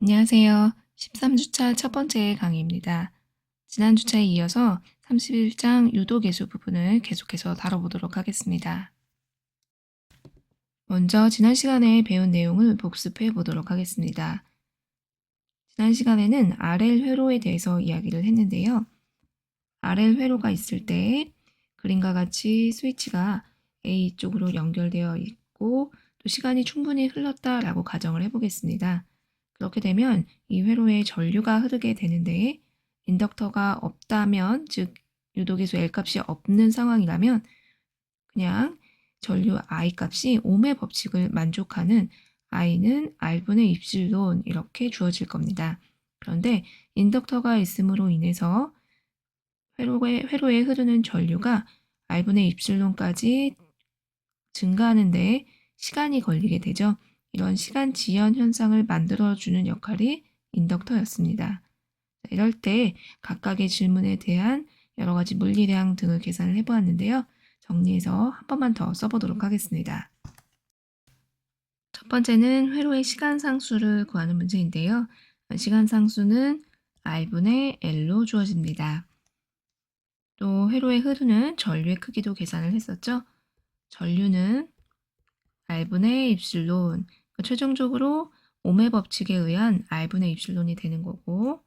안녕하세요. 13주차 첫 번째 강의입니다. 지난 주차에 이어서 31장 유도계수 부분을 계속해서 다뤄보도록 하겠습니다. 먼저 지난 시간에 배운 내용을 복습해 보도록 하겠습니다. 지난 시간에는 RL 회로에 대해서 이야기를 했는데요. RL 회로가 있을 때 그림과 같이 스위치가 A 쪽으로 연결되어 있고 또 시간이 충분히 흘렀다라고 가정을 해보겠습니다. 그렇게 되면 이 회로에 전류가 흐르게 되는데 인덕터가 없다면, 즉 유도계수 L 값이 없는 상황이라면 그냥 전류 I 값이 옴의 법칙을 만족하는 I는 R분의 입실론 이렇게 주어질 겁니다. 그런데 인덕터가 있음으로 인해서 회로에 흐르는 전류가 R분의 입실론까지 증가하는데 시간이 걸리게 되죠. 이런 시간 지연 현상을 만들어주는 역할이 인덕터였습니다. 이럴 때 각각의 질문에 대한 여러 가지 물리량 등을 계산을 해보았는데요. 정리해서 한 번만 더 써보도록 하겠습니다. 첫 번째는 회로의 시간 상수를 구하는 문제인데요. 시간 상수는 R분의 L로 주어집니다. 또 회로에 흐르는 전류의 크기도 계산을 했었죠. 전류는 R분의 입실론, 최종적으로 옴의 법칙에 의한 R분의 입실론이 되는 거고,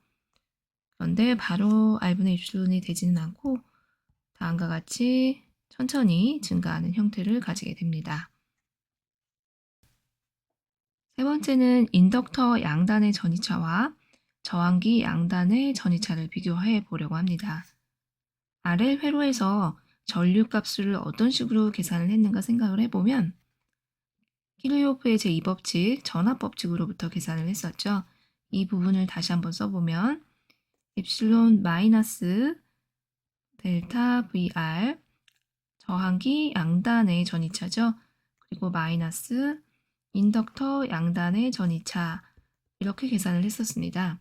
그런데 바로 R분의 입실론이 되지는 않고 다음과 같이 천천히 증가하는 형태를 가지게 됩니다. 세 번째는 인덕터 양단의 전이차와 저항기 양단의 전이차를 비교해 보려고 합니다. RL 회로에서 전류 값을 어떤 식으로 계산을 했는가 생각을 해보면 키르호프의 제2법칙, 전압법칙으로부터 계산을 했었죠. 이 부분을 다시 한번 써보면 입실론 마이너스 델타 VR 저항기 양단의 전이차죠. 그리고 마이너스 인덕터 양단의 전이차 이렇게 계산을 했었습니다.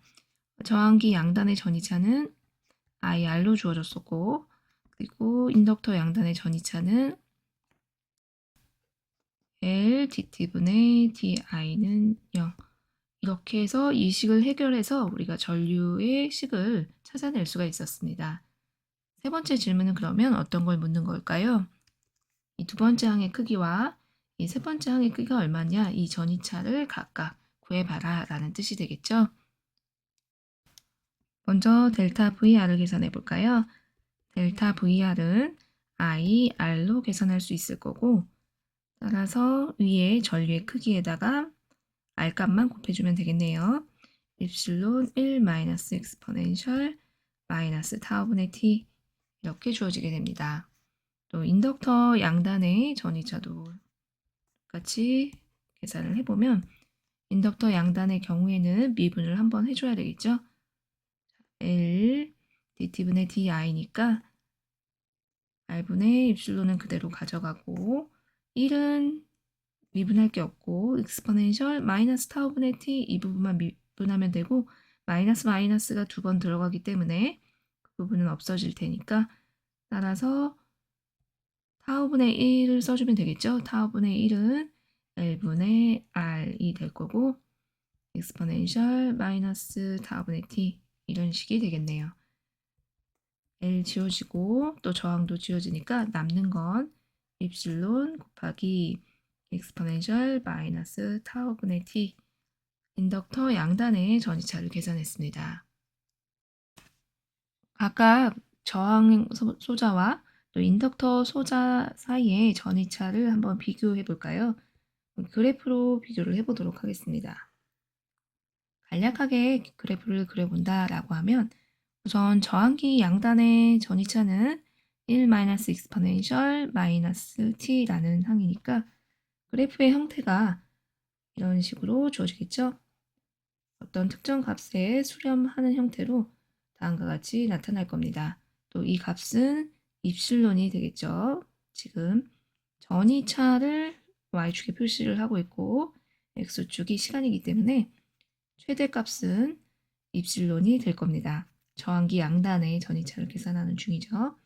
저항기 양단의 전이차는 IR로 주어졌었고 그리고 인덕터 양단의 전이차는 L dt분의 di는 0 이렇게 해서 이 식을 해결해서 우리가 전류의 식을 찾아낼 수가 있었습니다. 세 번째 질문은 그러면 어떤 걸 묻는 걸까요? 이 두 번째 항의 크기와 이 세 번째 항의 크기가 얼마냐 이 전이차를 각각 구해봐라 라는 뜻이 되겠죠. 먼저 델타 VR을 계산해 볼까요? 델타 VR은 IR로 계산할 수 있을 거고 따라서 위에 전류의 크기에다가 R 값만 곱해주면 되겠네요. 입실론 1 마이너스 익스포넨셜 마이너스 타우분의 t 이렇게 주어지게 됩니다. 또 인덕터 양단의 전이차도 같이 계산을 해보면 인덕터 양단의 경우에는 미분을 한번 해줘야 되겠죠. L dt분의 di니까 R분의 입실론은 그대로 가져가고 1은 미분할 게 없고 익스포넨셜 마이너스 타우분의 t 이 부분만 미분하면 되고 마이너스가 두 번 들어가기 때문에 그 부분은 없어질 테니까 따라서 타우분의 1을 써주면 되겠죠. 타우분의 1은 L분의 R이 될 거고 익스포넨셜 마이너스 타우분의 t 이런 식이 되겠네요. L 지워지고 또 저항도 지워지니까 남는 건 입실론 곱하기 익스포넨셜 마이너스 타우분의 t 인덕터 양단의 전이차를 계산했습니다. 각각 저항 소자와 또 인덕터 소자 사이의 전이차를 한번 비교해 볼까요? 그래프로 비교를 해보도록 하겠습니다. 간략하게 그래프를 그려본다라고 하면 우선 저항기 양단의 전이차는 1-익스포넨셜 마이너스 t라는 항이니까 그래프의 형태가 이런 식으로 주어지겠죠. 어떤 특정 값에 수렴하는 형태로 다음과 같이 나타날 겁니다. 또 이 값은 입실론이 되겠죠. 지금 전이차를 y축에 표시를 하고 있고 x축이 시간이기 때문에 최대값은 입실론이 될 겁니다. 저항기 양단의 전이차를 계산하는 중이죠.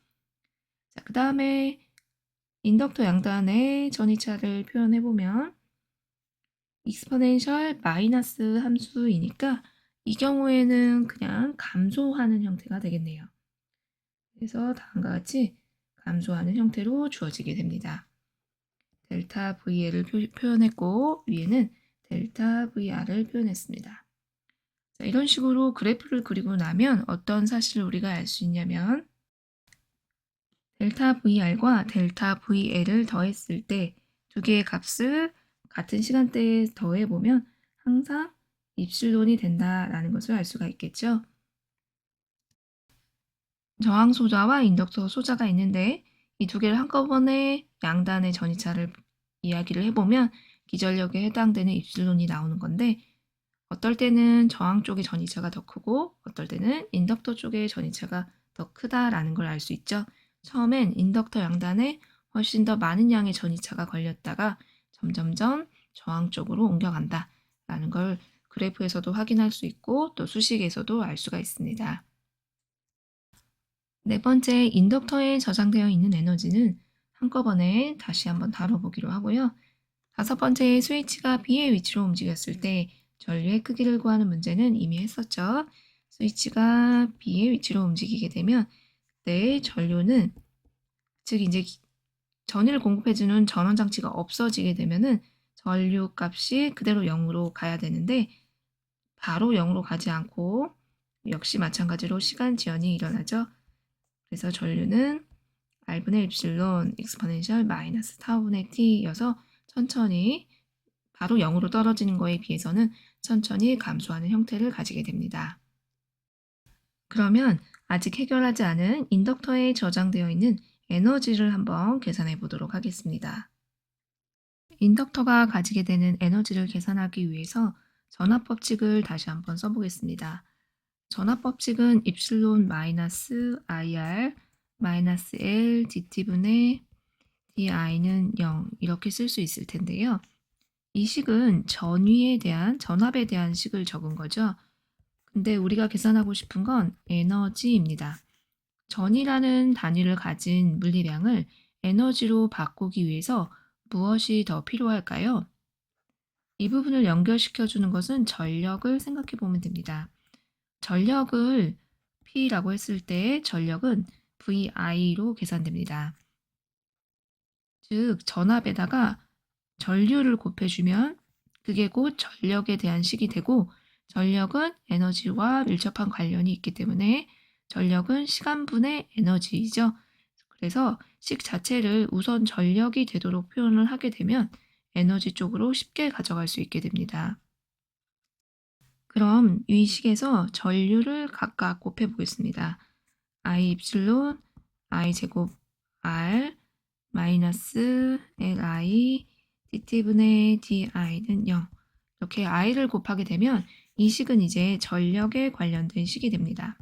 자, 그 다음에 인덕터 양단의 전이차를 표현해 보면 익스포넨셜 마이너스 함수이니까 이 경우에는 그냥 감소하는 형태가 되겠네요. 그래서 다음과 같이 감소하는 형태로 주어지게 됩니다. 델타 VL을 표현했고 위에는 델타 VR을 표현했습니다. 자, 이런 식으로 그래프를 그리고 나면 어떤 사실을 우리가 알 수 있냐면 델타 VR과 델타 VL을 더했을 때 두 개의 값을 같은 시간대에 더해보면 항상 입실론이 된다라는 것을 알 수가 있겠죠. 저항 소자와 인덕터 소자가 있는데 이 두 개를 한꺼번에 양단의 전이차를 이야기를 해보면 기전력에 해당되는 입실론이 나오는 건데 어떨 때는 저항 쪽의 전이차가 더 크고 어떨 때는 인덕터 쪽의 전이차가 더 크다라는 걸 알 수 있죠. 처음엔 인덕터 양단에 훨씬 더 많은 양의 전이차가 걸렸다가 점점점 저항 쪽으로 옮겨간다라는 걸 그래프에서도 확인할 수 있고 또 수식에서도 알 수가 있습니다. 네 번째, 인덕터에 저장되어 있는 에너지는 한꺼번에 다시 한번 다뤄보기로 하고요. 다섯 번째, 스위치가 B의 위치로 움직였을 때 전류의 크기를 구하는 문제는 이미 했었죠. 스위치가 B의 위치로 움직이게 되면 그때 전류는, 즉 이제 전위를 공급해주는 전원 장치가 없어지게 되면은 전류 값이 그대로 0으로 가야 되는데 바로 0으로 가지 않고 역시 마찬가지로 시간 지연이 일어나죠. 그래서 전류는 R분의 입실론 익스포넨셜 마이너스 타우분의 t여서 천천히 바로 0으로 떨어지는 거에 비해서는 천천히 감소하는 형태를 가지게 됩니다. 그러면 아직 해결하지 않은 인덕터에 저장되어 있는 에너지를 한번 계산해 보도록 하겠습니다. 인덕터가 가지게 되는 에너지를 계산하기 위해서 전압법칙을 다시 한번 써보겠습니다. 전압법칙은 입실론 마이너스 IR 마이너스 L dt분의 di는 0 이렇게 쓸 수 있을 텐데요. 이 식은 전위에 대한 전압에 대한 식을 적은 거죠. 근데 우리가 계산하고 싶은 건 에너지입니다. 전이라는 단위를 가진 물리량을 에너지로 바꾸기 위해서 무엇이 더 필요할까요? 이 부분을 연결시켜 주는 것은 전력을 생각해 보면 됩니다. 전력을 P라고 했을 때 전력은 VI로 계산됩니다. 즉 전압에다가 전류를 곱해주면 그게 곧 전력에 대한 식이 되고 전력은 에너지와 밀접한 관련이 있기 때문에 전력은 시간분의 에너지이죠. 그래서 식 자체를 우선 전력이 되도록 표현을 하게 되면 에너지 쪽으로 쉽게 가져갈 수 있게 됩니다. 그럼 이 식에서 전류를 각각 곱해 보겠습니다. I 입실론 I 제곱 R 마이너스 Li dt분의 di는 0. 이렇게 i를 곱하게 되면 이 식은 이제 전력에 관련된 식이 됩니다.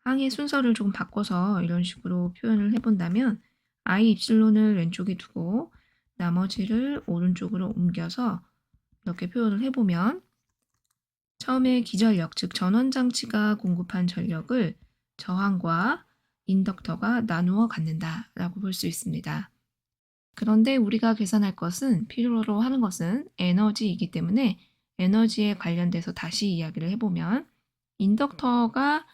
항의 순서를 조금 바꿔서 이런 식으로 표현을 해본다면 I 입실론을 왼쪽에 두고 나머지를 오른쪽으로 옮겨서 이렇게 표현을 해보면 처음에 기전력, 즉 전원장치가 공급한 전력을 저항과 인덕터가 나누어 갖는다라고 볼 수 있습니다. 그런데 우리가 계산할 것은 필요로 하는 것은 에너지이기 때문에 에너지에 관련돼서 다시 이야기를 해보면 인덕터가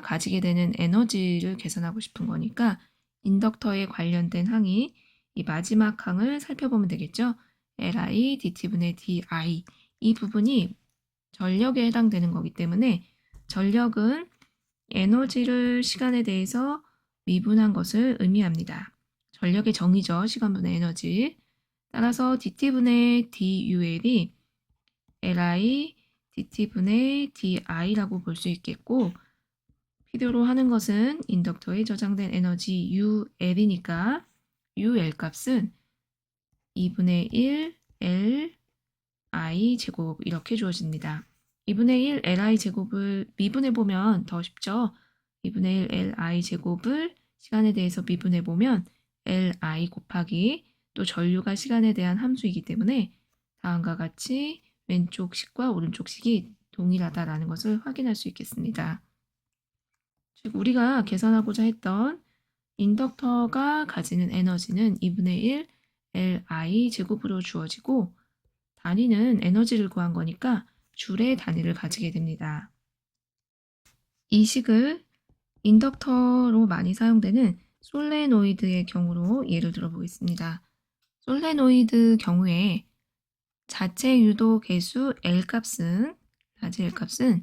가지게 되는 에너지를 계산하고 싶은 거니까 인덕터에 관련된 항이 이 마지막 항을 살펴보면 되겠죠. Li dt분의 di 이 부분이 전력에 해당되는 거기 때문에 전력은 에너지를 시간에 대해서 미분한 것을 의미합니다. 전력의 정의죠. 시간분의 에너지. 따라서 dt분의 dul이 li dt분의 di라고 볼 수 있겠고 필요로 하는 것은 인덕터에 저장된 에너지 ul이니까 ul 값은 2분의 1 L I 제곱 이렇게 주어집니다. 2분의 1 Li 제곱을 미분해 보면 더 쉽죠. 2분의 1 Li 제곱을 시간에 대해서 미분해 보면 Li 곱하기 또 전류가 시간에 대한 함수이기 때문에 다음과 같이 왼쪽 식과 오른쪽 식이 동일하다라는 것을 확인할 수 있겠습니다. 즉 우리가 계산하고자 했던 인덕터가 가지는 에너지는 2분의 1 Li 제곱으로 주어지고 단위는 에너지를 구한 거니까 줄의 단위를 가지게 됩니다. 이 식을 인덕터로 많이 사용되는 솔레노이드의 경우로 예를 들어 보겠습니다. 솔레노이드 경우에 자체 유도 계수 L값은 라지 L값은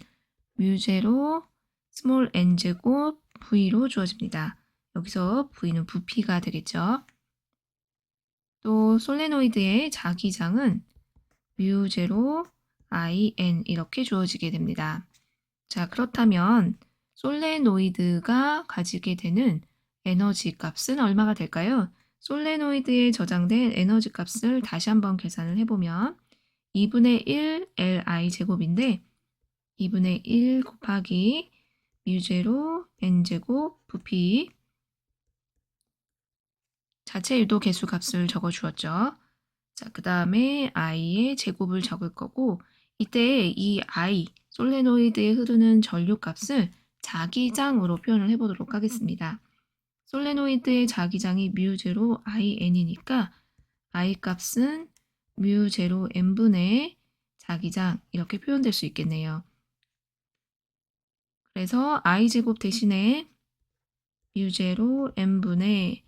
뮤제로 스몰 n제곱 V로 주어집니다. 여기서 V는 부피가 되겠죠. 또 솔레노이드의 자기장은 뮤제로 in 이렇게 주어지게 됩니다. 자, 그렇다면 솔레노이드가 가지게 되는 에너지 값은 얼마가 될까요? 솔레노이드에 저장된 에너지 값을 다시 한번 계산을 해보면 2분의 1 Li 제곱인데 2분의 1 곱하기 뮤제로 n제곱 부피 자체 유도 개수 값을 적어 주었죠. 자, 그 다음에 i의 제곱을 적을 거고 이때 이 i 솔레노이드에 흐르는 전류 값을 자기장으로 표현을 해보도록 하겠습니다. 솔레노이드의 자기장이 뮤제로 in이니까 i 값은 뮤제로 n분의 자기장 이렇게 표현될 수 있겠네요. 그래서 i제곱 대신에 뮤제로 n분의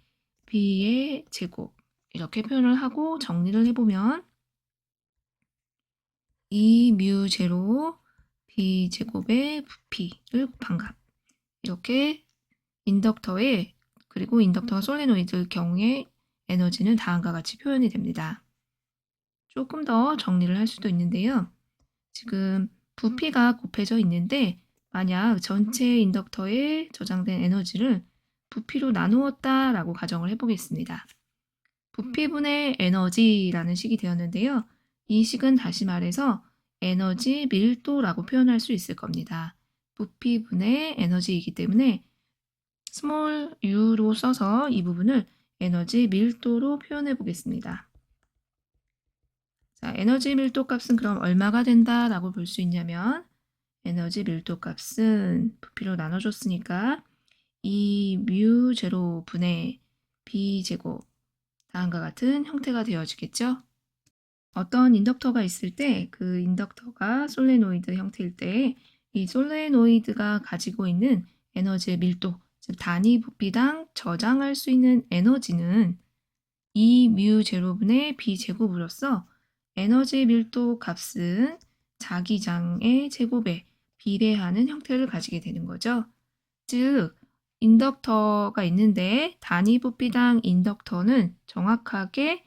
b의 제곱 이렇게 표현을 하고 정리를 해보면 2뮤제로 b제곱의 부피를 곱한 값 이렇게 인덕터에 그리고 인덕터와 솔레노이드 경우에 에너지는 다음과 같이 표현이 됩니다. 조금 더 정리를 할 수도 있는데요. 지금 부피가 곱해져 있는데 만약 전체 인덕터에 저장된 에너지를 부피로 나누었다라고 가정을 해보겠습니다. 부피분의 에너지라는 식이 되었는데요. 이 식은 다시 말해서 에너지 밀도라고 표현할 수 있을 겁니다. 부피분의 에너지이기 때문에 스몰 u로 써서 이 부분을 에너지 밀도로 표현해 보겠습니다. 자, 에너지 밀도 값은 그럼 얼마가 된다라고 볼 수 있냐면 에너지 밀도 값은 부피로 나눠줬으니까 2뮤 제로분의 b제곱 다음과 같은 형태가 되어지겠죠. 어떤 인덕터가 있을 때 그 인덕터가 솔레노이드 형태일 때 이 솔레노이드가 가지고 있는 에너지의 밀도, 즉 단위 부피당 저장할 수 있는 에너지는 2뮤 제로분의 b제곱으로서 에너지 밀도 값은 자기장의 제곱에 비례하는 형태를 가지게 되는 거죠. 즉 인덕터가 있는데 단위 부피당 인덕터는 정확하게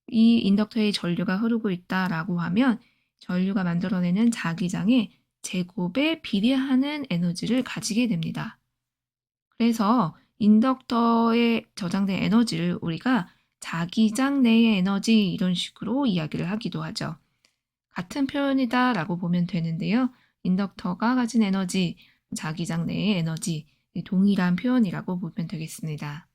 이 인덕터에 전류가 흐르고 있다라고 하면 전류가 만들어내는 자기장의 제곱에 비례하는 에너지를 가지게 됩니다. 그래서 인덕터에 저장된 에너지를 우리가 자기장 내의 에너지 이런 식으로 이야기를 하기도 하죠. 같은 표현이다라고 보면 되는데요. 인덕터가 가진 에너지, 자기장 내의 에너지, 동일한 표현이라고 보면 되겠습니다.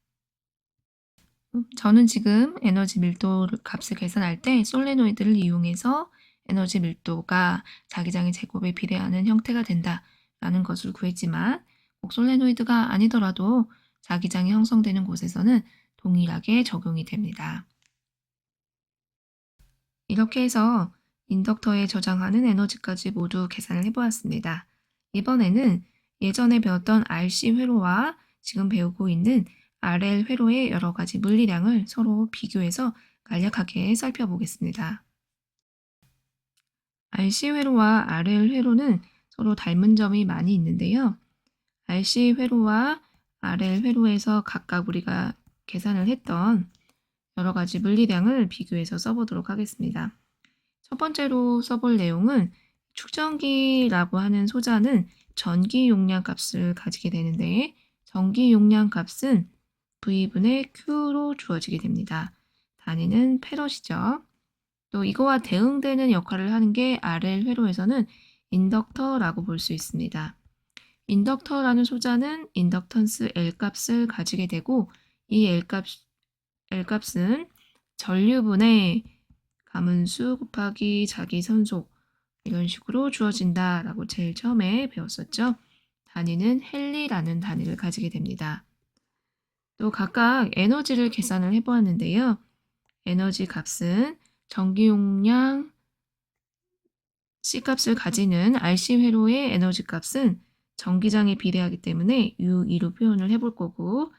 저는 지금 에너지 밀도 값을 계산할 때 솔레노이드를 이용해서 에너지 밀도가 자기장의 제곱에 비례하는 형태가 된다라는 것을 구했지만 꼭 솔레노이드가 아니더라도 자기장이 형성되는 곳에서는 동일하게 적용이 됩니다. 이렇게 해서 인덕터에 저장하는 에너지까지 모두 계산을 해보았습니다. 이번에는 예전에 배웠던 RC 회로와 지금 배우고 있는 RL 회로의 여러 가지 물리량을 서로 비교해서 간략하게 살펴보겠습니다. RC 회로와 RL 회로는 서로 닮은 점이 많이 있는데요. RC 회로와 RL 회로에서 각각 우리가 계산을 했던 여러 가지 물리량을 비교해서 써보도록 하겠습니다. 첫 번째로 써볼 내용은 축전기라고 하는 소자는 전기 용량 값을 가지게 되는데 전기 용량 값은 V분의 Q로 주어지게 됩니다. 단위는 페럿이죠. 또 이거와 대응되는 역할을 하는 게 RL 회로에서는 인덕터라고 볼 수 있습니다. 인덕터라는 소자는 인덕턴스 L값을 가지게 되고 이 L값은 전류분의 가문수 곱하기 자기 선속 이런 식으로 주어진다라고 제일 처음에 배웠었죠. 단위는 헨리라는 단위를 가지게 됩니다. 또 각각 에너지를 계산을 해보았는데요. 에너지 값은 전기 용량 C값을 가지는 RC 회로의 에너지 값은 전기장에 비례하기 때문에 U2로 표현을 해볼 거고,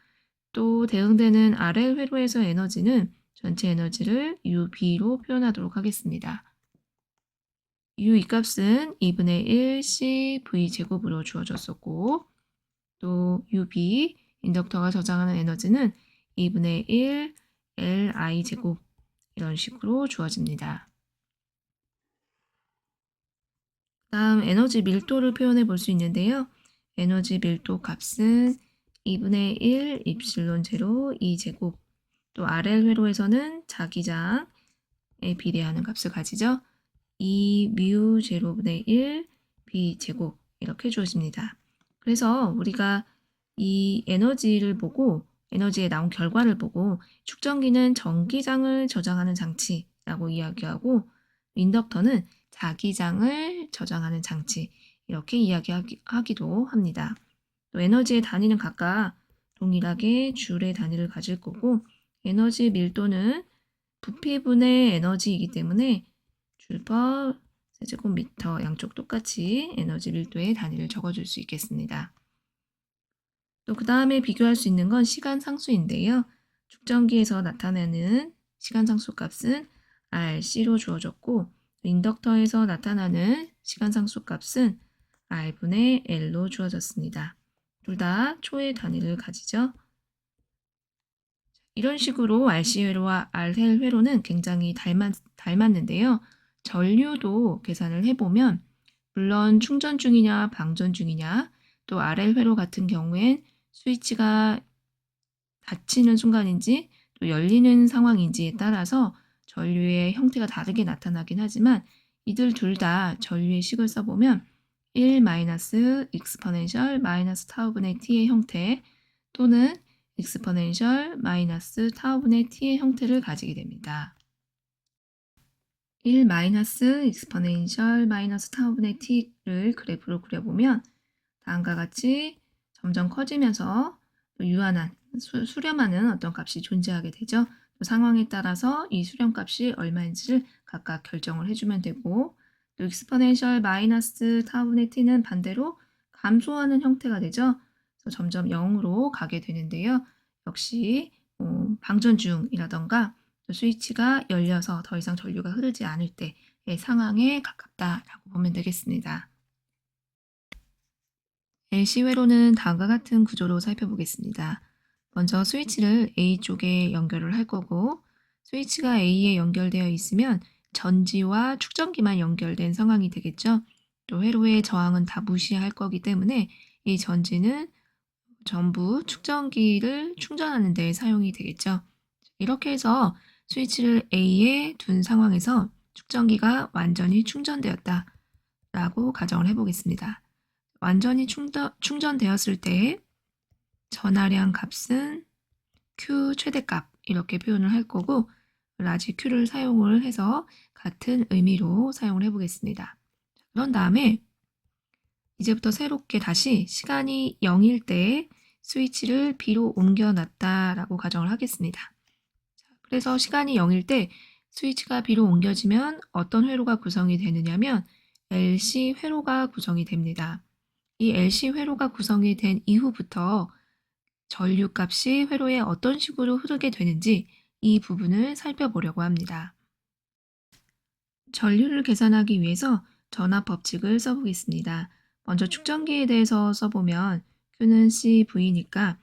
또 대응되는 RL 회로에서 에너지는 전체 에너지를 UB로 표현하도록 하겠습니다. U2 값은 2분의 1 CV 제곱으로 주어졌었고, 또 UB 인덕터가 저장하는 에너지는 2분의 1 LI 제곱 이런 식으로 주어집니다. 다음 에너지 밀도를 표현해 볼 수 있는데요. 에너지 밀도 값은 2분의 1 입실론 제로 2제곱, 또 RL 회로에서는 자기장에 비례하는 값을 가지죠. 2 뮤 제로분의 1 B 제곱 이렇게 주어집니다. 그래서 우리가 이 에너지를 보고 에너지에 나온 결과를 보고 축전기는 전기장을 저장하는 장치라고 이야기하고 인덕터는 자기장을 저장하는 장치 이렇게 이야기하기도 합니다. 또 에너지의 단위는 각각 동일하게 줄의 단위를 가질 거고 에너지 밀도는 부피분의 에너지이기 때문에 줄퍼 세제곱미터 양쪽 똑같이 에너지 밀도의 단위를 적어줄 수 있겠습니다. 또 그 다음에 비교할 수 있는 건 시간 상수인데요. 축전기에서 나타내는 시간 상수 값은 RC로 주어졌고 인덕터에서 나타나는 시간 상수 값은 R분의 L로 주어졌습니다. 둘 다 초의 단위를 가지죠. 이런 식으로 RC 회로와 RL 회로는 굉장히 닮았는데요. 전류도 계산을 해보면 물론 충전 중이냐 방전 중이냐 또 RL 회로 같은 경우엔 스위치가 닫히는 순간인지 또 열리는 상황인지에 따라서 전류의 형태가 다르게 나타나긴 하지만 이들 둘 다 전류의 식을 써보면 1 익스포넨셜 타우분의 t의 형태 또는 익스포넨셜 타우분의 t의 형태를 가지게 됩니다. 1 익스포넨셜 타우분의 t를 그래프로 그려보면 다음과 같이 점점 커지면서 또 유한한 수렴하는 어떤 값이 존재하게 되죠. 또 상황에 따라서 이 수렴값이 얼마인지를 각각 결정을 해주면 되고 또 익스포넨셜 타우분의 t는 반대로 감소하는 형태가 되죠. 그래서 점점 0으로 가게 되는데요. 역시 방전 중이라던가 또 스위치가 열려서 더 이상 전류가 흐르지 않을 때의 상황에 가깝다라고 보면 되겠습니다. LC 회로는 다음과 같은 구조로 살펴보겠습니다. 먼저 스위치를 A 쪽에 연결을 할 거고 스위치가 A에 연결되어 있으면 전지와 축전기만 연결된 상황이 되겠죠. 또 회로의 저항은 다 무시할 거기 때문에 이 전지는 전부 축전기를 충전하는 데 사용이 되겠죠. 이렇게 해서 스위치를 A에 둔 상황에서 축전기가 완전히 충전되었다 라고 가정을 해보겠습니다. 완전히 충전되었을 때 전하량 값은 Q 최대값 이렇게 표현을 할 거고 라지 Q를 사용을 해서 같은 의미로 사용을 해보겠습니다. 그런 다음에 이제부터 새롭게 다시 시간이 0일 때 스위치를 B로 옮겨놨다라고 가정을 하겠습니다. 그래서 시간이 0일 때 스위치가 B로 옮겨지면 어떤 회로가 구성이 되느냐면 LC 회로가 구성이 됩니다. 이 LC 회로가 구성이 된 이후부터 전류값이 회로에 어떤 식으로 흐르게 되는지 이 부분을 살펴보려고 합니다. 전류를 계산하기 위해서 전압 법칙을 써보겠습니다. 먼저 축전기에 대해서 써보면 Q는 CV니까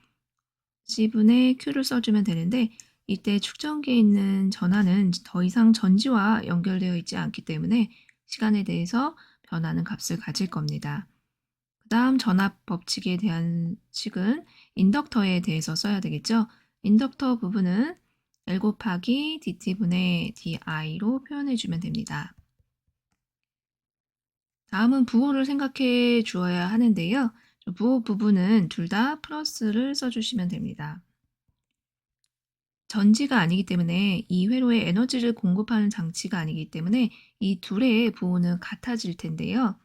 C분의 Q를 써주면 되는데 이때 축전기에 있는 전하는 더 이상 전지와 연결되어 있지 않기 때문에 시간에 대해서 변하는 값을 가질 겁니다. 그 다음 전압 법칙에 대한 식은 인덕터에 대해서 써야 되겠죠. 인덕터 부분은 L 곱하기 dt분의 di로 표현해 주면 됩니다. 다음은 부호를 생각해 주어야 하는데요. 부호 부분은 둘 다 플러스를 써주시면 됩니다. 전지가 아니기 때문에 이 회로에 에너지를 공급하는 장치가 아니기 때문에 이 둘의 부호는 같아질 텐데요.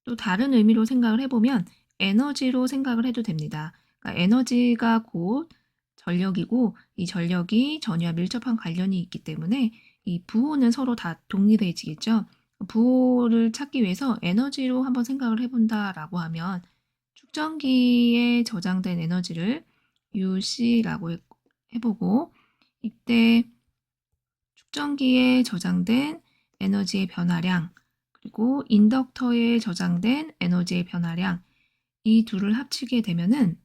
또 다른 의미로 생각을 해보면 에너지로 생각을 해도 됩니다. 그러니까 에너지가 곧 전력이고 이 전력이 전위와 밀접한 관련이 있기 때문에 이 부호는 서로 다 동일해지겠죠. 부호를 찾기 위해서 에너지로 한번 생각을 해본다라고 하면 축전기에 저장된 에너지를 UC라고 해보고 이때 축전기에 저장된 에너지의 변화량 그리고 인덕터에 저장된 에너지의 변화량 이 둘을 합치게 되면은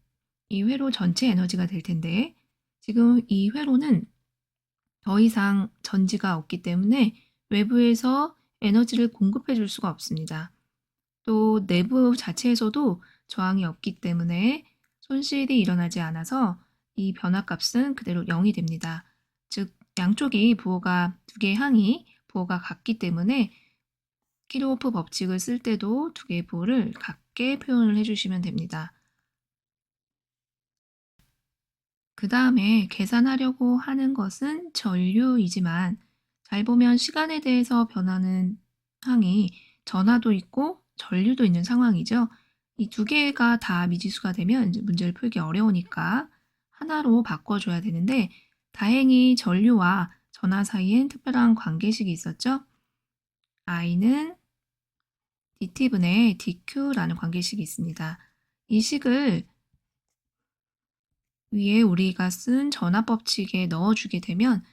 이 회로 전체 에너지가 될 텐데 지금 이 회로는 더 이상 전지가 없기 때문에 외부에서 에너지를 공급해 줄 수가 없습니다. 또 내부 자체에서도 저항이 없기 때문에 손실이 일어나지 않아서 이 변화값은 그대로 0이 됩니다. 즉 양쪽이 부호가 두 개의 항이 부호가 같기 때문에 키르호프 법칙을 쓸 때도 두 개의 부호를 같게 표현을 해주시면 됩니다. 그 다음에 계산하려고 하는 것은 전류이지만 잘 보면 시간에 대해서 변하는 항이 전하도 있고 전류도 있는 상황이죠. 이 두 개가 다 미지수가 되면 이제 문제를 풀기 어려우니까 하나로 바꿔줘야 되는데 다행히 전류와 전하 사이엔 특별한 관계식이 있었죠. I는 dt분의 dq라는 관계식이 있습니다. 이 식을 위에 우리가 쓴 전하 법칙에 넣어주게 되면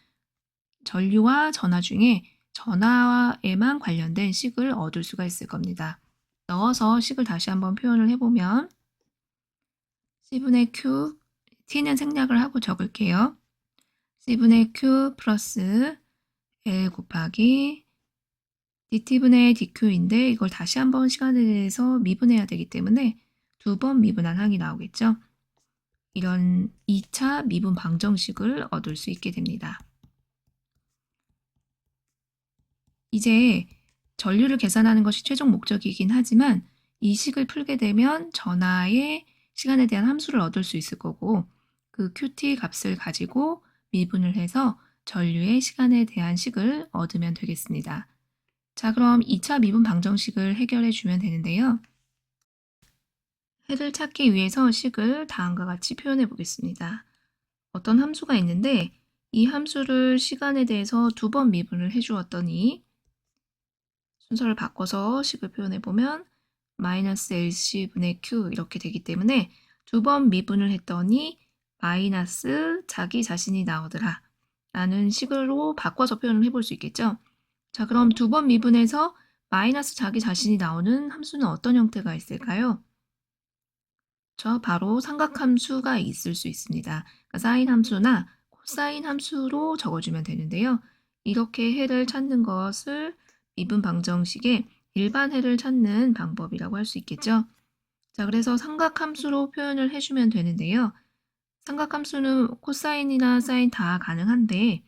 전류와 전하 중에 전하에만 관련된 식을 얻을 수가 있을 겁니다. 넣어서 식을 다시 한번 표현을 해보면 C분의 Q, T는 생략을 하고 적을게요. C분의 Q 플러스 L 곱하기 dt분의 dq인데 이걸 다시 한번 시간에 대해서 미분해야 되기 때문에 두 번 미분한 항이 나오겠죠. 이런 2차 미분 방정식을 얻을 수 있게 됩니다. 이제 전류를 계산하는 것이 최종 목적이긴 하지만 이 식을 풀게 되면 전하의 시간에 대한 함수를 얻을 수 있을 거고 그 QT 값을 가지고 미분을 해서 전류의 시간에 대한 식을 얻으면 되겠습니다. 자, 그럼 2차 미분 방정식을 해결해 주면 되는데요. 해를 찾기 위해서 식을 다음과 같이 표현해 보겠습니다. 어떤 함수가 있는데 이 함수를 시간에 대해서 두 번 미분을 해 주었더니 순서를 바꿔서 식을 표현해 보면 마이너스 LC분의 Q 이렇게 되기 때문에 두 번 미분을 했더니 마이너스 자기 자신이 나오더라 라는 식으로 바꿔서 표현을 해볼 수 있겠죠. 자, 그럼 두 번 미분해서 마이너스 자기 자신이 나오는 함수는 어떤 형태가 있을까요? 저 바로 삼각함수가 있을 수 있습니다. 그러니까 사인 함수나 코사인 함수로 적어주면 되는데요. 이렇게 해를 찾는 것을 미분 방정식의 일반 해를 찾는 방법이라고 할 수 있겠죠. 자, 그래서 삼각함수로 표현을 해주면 되는데요. 삼각함수는 코사인이나 사인 다 가능한데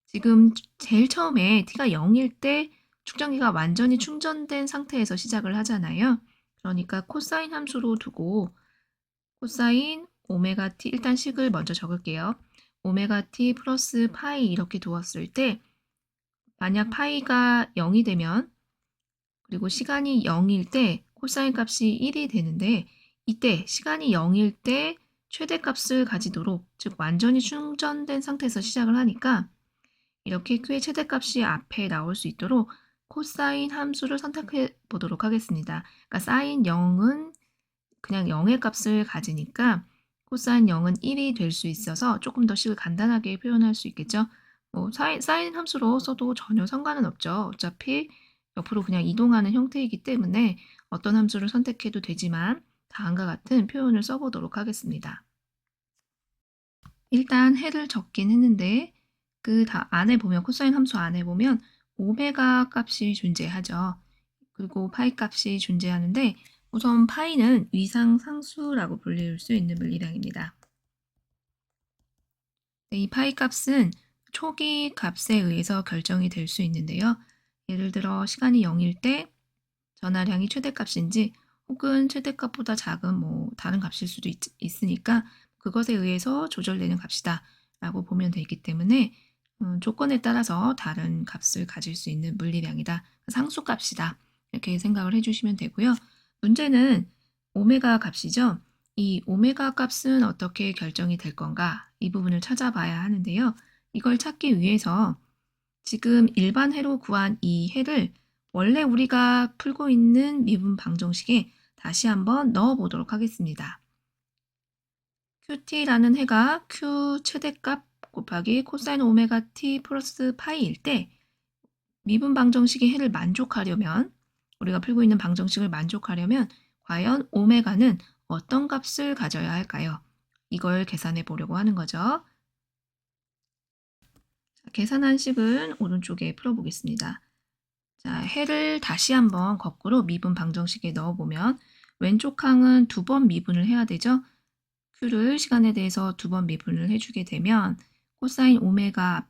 지금 제일 처음에 t가 0일 때 축전기가 완전히 충전된 상태에서 시작을 하잖아요. 그러니까 코사인 함수로 두고 코사인 오메가 t 일단 식을 먼저 적을게요. 오메가 t 플러스 파이 이렇게 두었을 때 만약 파이가 0이 되면 그리고 시간이 0일 때 코사인 값이 1이 되는데 이때 시간이 0일 때 최대값을 가지도록 즉 완전히 충전된 상태에서 시작을 하니까 이렇게 q의 최대값이 앞에 나올 수 있도록 코사인 함수를 선택해 보도록 하겠습니다. 그러니까 사인 0은 그냥 0의 값을 가지니까 코사인 0은 1이 될 수 있어서 조금 더 식을 간단하게 표현할 수 있겠죠. 뭐 사인 함수로 써도 전혀 상관은 없죠. 어차피 옆으로 그냥 이동하는 형태이기 때문에 어떤 함수를 선택해도 되지만 다음과 같은 표현을 써보도록 하겠습니다. 일단 해를 적긴 했는데 그 안에 보면 코사인 함수 안에 보면 오메가 값이 존재하죠. 그리고 파이 값이 존재하는데 우선 파이는 위상상수라고 불릴 수 있는 물리량입니다. 네, 이 파이 값은 초기 값에 의해서 결정이 될 수 있는데요. 예를 들어 시간이 0일 때 전하량이 최대값인지 혹은 최대값보다 작은 다른 값일 수도 있으니까 그것에 의해서 조절되는 값이다 라고 보면 되기 때문에 조건에 따라서 다른 값을 가질 수 있는 물리량이다. 상수값이다. 이렇게 생각을 해주시면 되고요. 문제는 오메가 값이죠. 이 오메가 값은 어떻게 결정이 될 건가? 이 부분을 찾아봐야 하는데요. 이걸 찾기 위해서 지금 일반 해로 구한 이 해를 원래 우리가 풀고 있는 미분 방정식에 다시 한번 넣어 보도록 하겠습니다. qt라는 해가 q 최대값 곱하기 코사인 오메가 t 플러스 파이일 때 미분 방정식의 해를 만족하려면 우리가 풀고 있는 방정식을 만족하려면 과연 오메가는 어떤 값을 가져야 할까요? 이걸 계산해 보려고 하는 거죠. 계산한 식은 오른쪽에 풀어보겠습니다. 자, 해를 다시 한번 거꾸로 미분 방정식에 넣어보면 왼쪽 항은 2번 미분을 해야 되죠. q를 시간에 대해서 2번 미분을 해주게 되면 코사인 오메가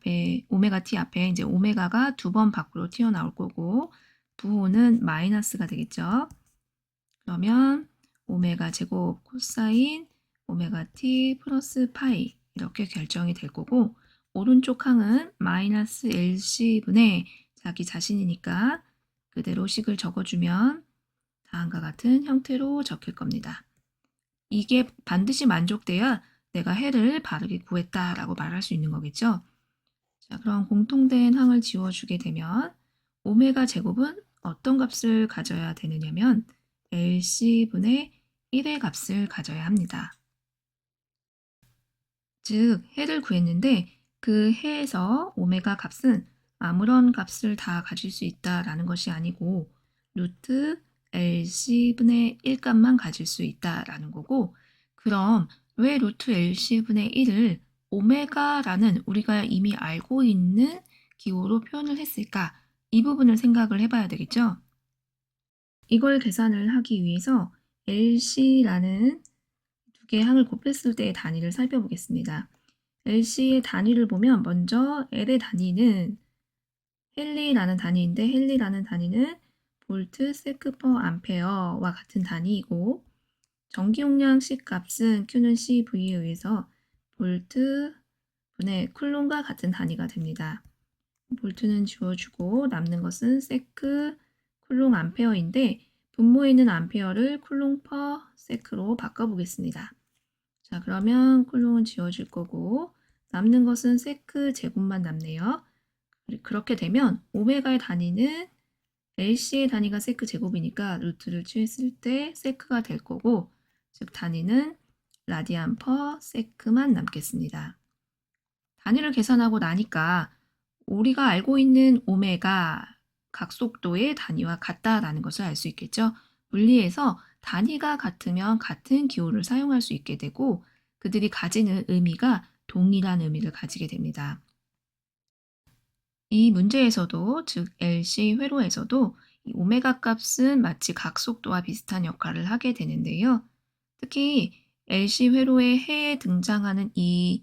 t 앞에 이제 오메가가 2번 밖으로 튀어나올 거고 부호는 마이너스가 되겠죠. 그러면 오메가 제곱 코사인 오메가 t 플러스 파이 이렇게 결정이 될 거고 오른쪽 항은 마이너스 LC분의 자기 자신이니까 그대로 식을 적어주면 다음과 같은 형태로 적힐 겁니다. 이게 반드시 만족돼야 내가 해를 바르게 구했다라고 말할 수 있는 거겠죠. 자, 그럼 공통된 항을 지워주게 되면 오메가 제곱은 어떤 값을 가져야 되느냐면 LC분의 1의 값을 가져야 합니다. 즉, 해를 구했는데 그 해에서 오메가 값은 아무런 값을 다 가질 수 있다라는 것이 아니고 루트 LC분의 1 값만 가질 수 있다라는 거고 그럼 왜 루트 LC분의 1을 오메가라는 우리가 이미 알고 있는 기호로 표현을 했을까? 이 부분을 생각을 해봐야 되겠죠? 이걸 계산을 하기 위해서 LC라는 두 개의 항을 곱했을 때의 단위를 살펴보겠습니다. LC의 단위를 보면 먼저 L의 단위는 헨리라는 단위인데 헨리라는 단위는 볼트 세크 퍼 암페어와 같은 단위이고 전기 용량식 값은 Q는 CV에 의해서 볼트 분의 쿨론과 같은 단위가 됩니다. 볼트는 지워주고 남는 것은 세크 쿨롱 암페어인데 분모에 있는 암페어를 쿨롱 퍼 세크로 바꿔보겠습니다. 자, 그러면 쿨롱은 지워질 거고 남는 것은 세크 제곱만 남네요. 그렇게 되면 오메가의 단위는 LC의 단위가 세크 제곱이니까 루트를 취했을 때 세크가 될 거고 즉 단위는 라디안 퍼 세크만 남겠습니다. 단위를 계산하고 나니까 우리가 알고 있는 오메가 각속도의 단위와 같다라는 것을 알 수 있겠죠. 물리에서 단위가 같으면 같은 기호를 사용할 수 있게 되고 그들이 가지는 의미가 동일한 의미를 가지게 됩니다. 이 문제에서도 즉 LC 회로에서도 이 오메가 값은 마치 각속도와 비슷한 역할을 하게 되는데요. 특히 LC 회로의 해에 등장하는 이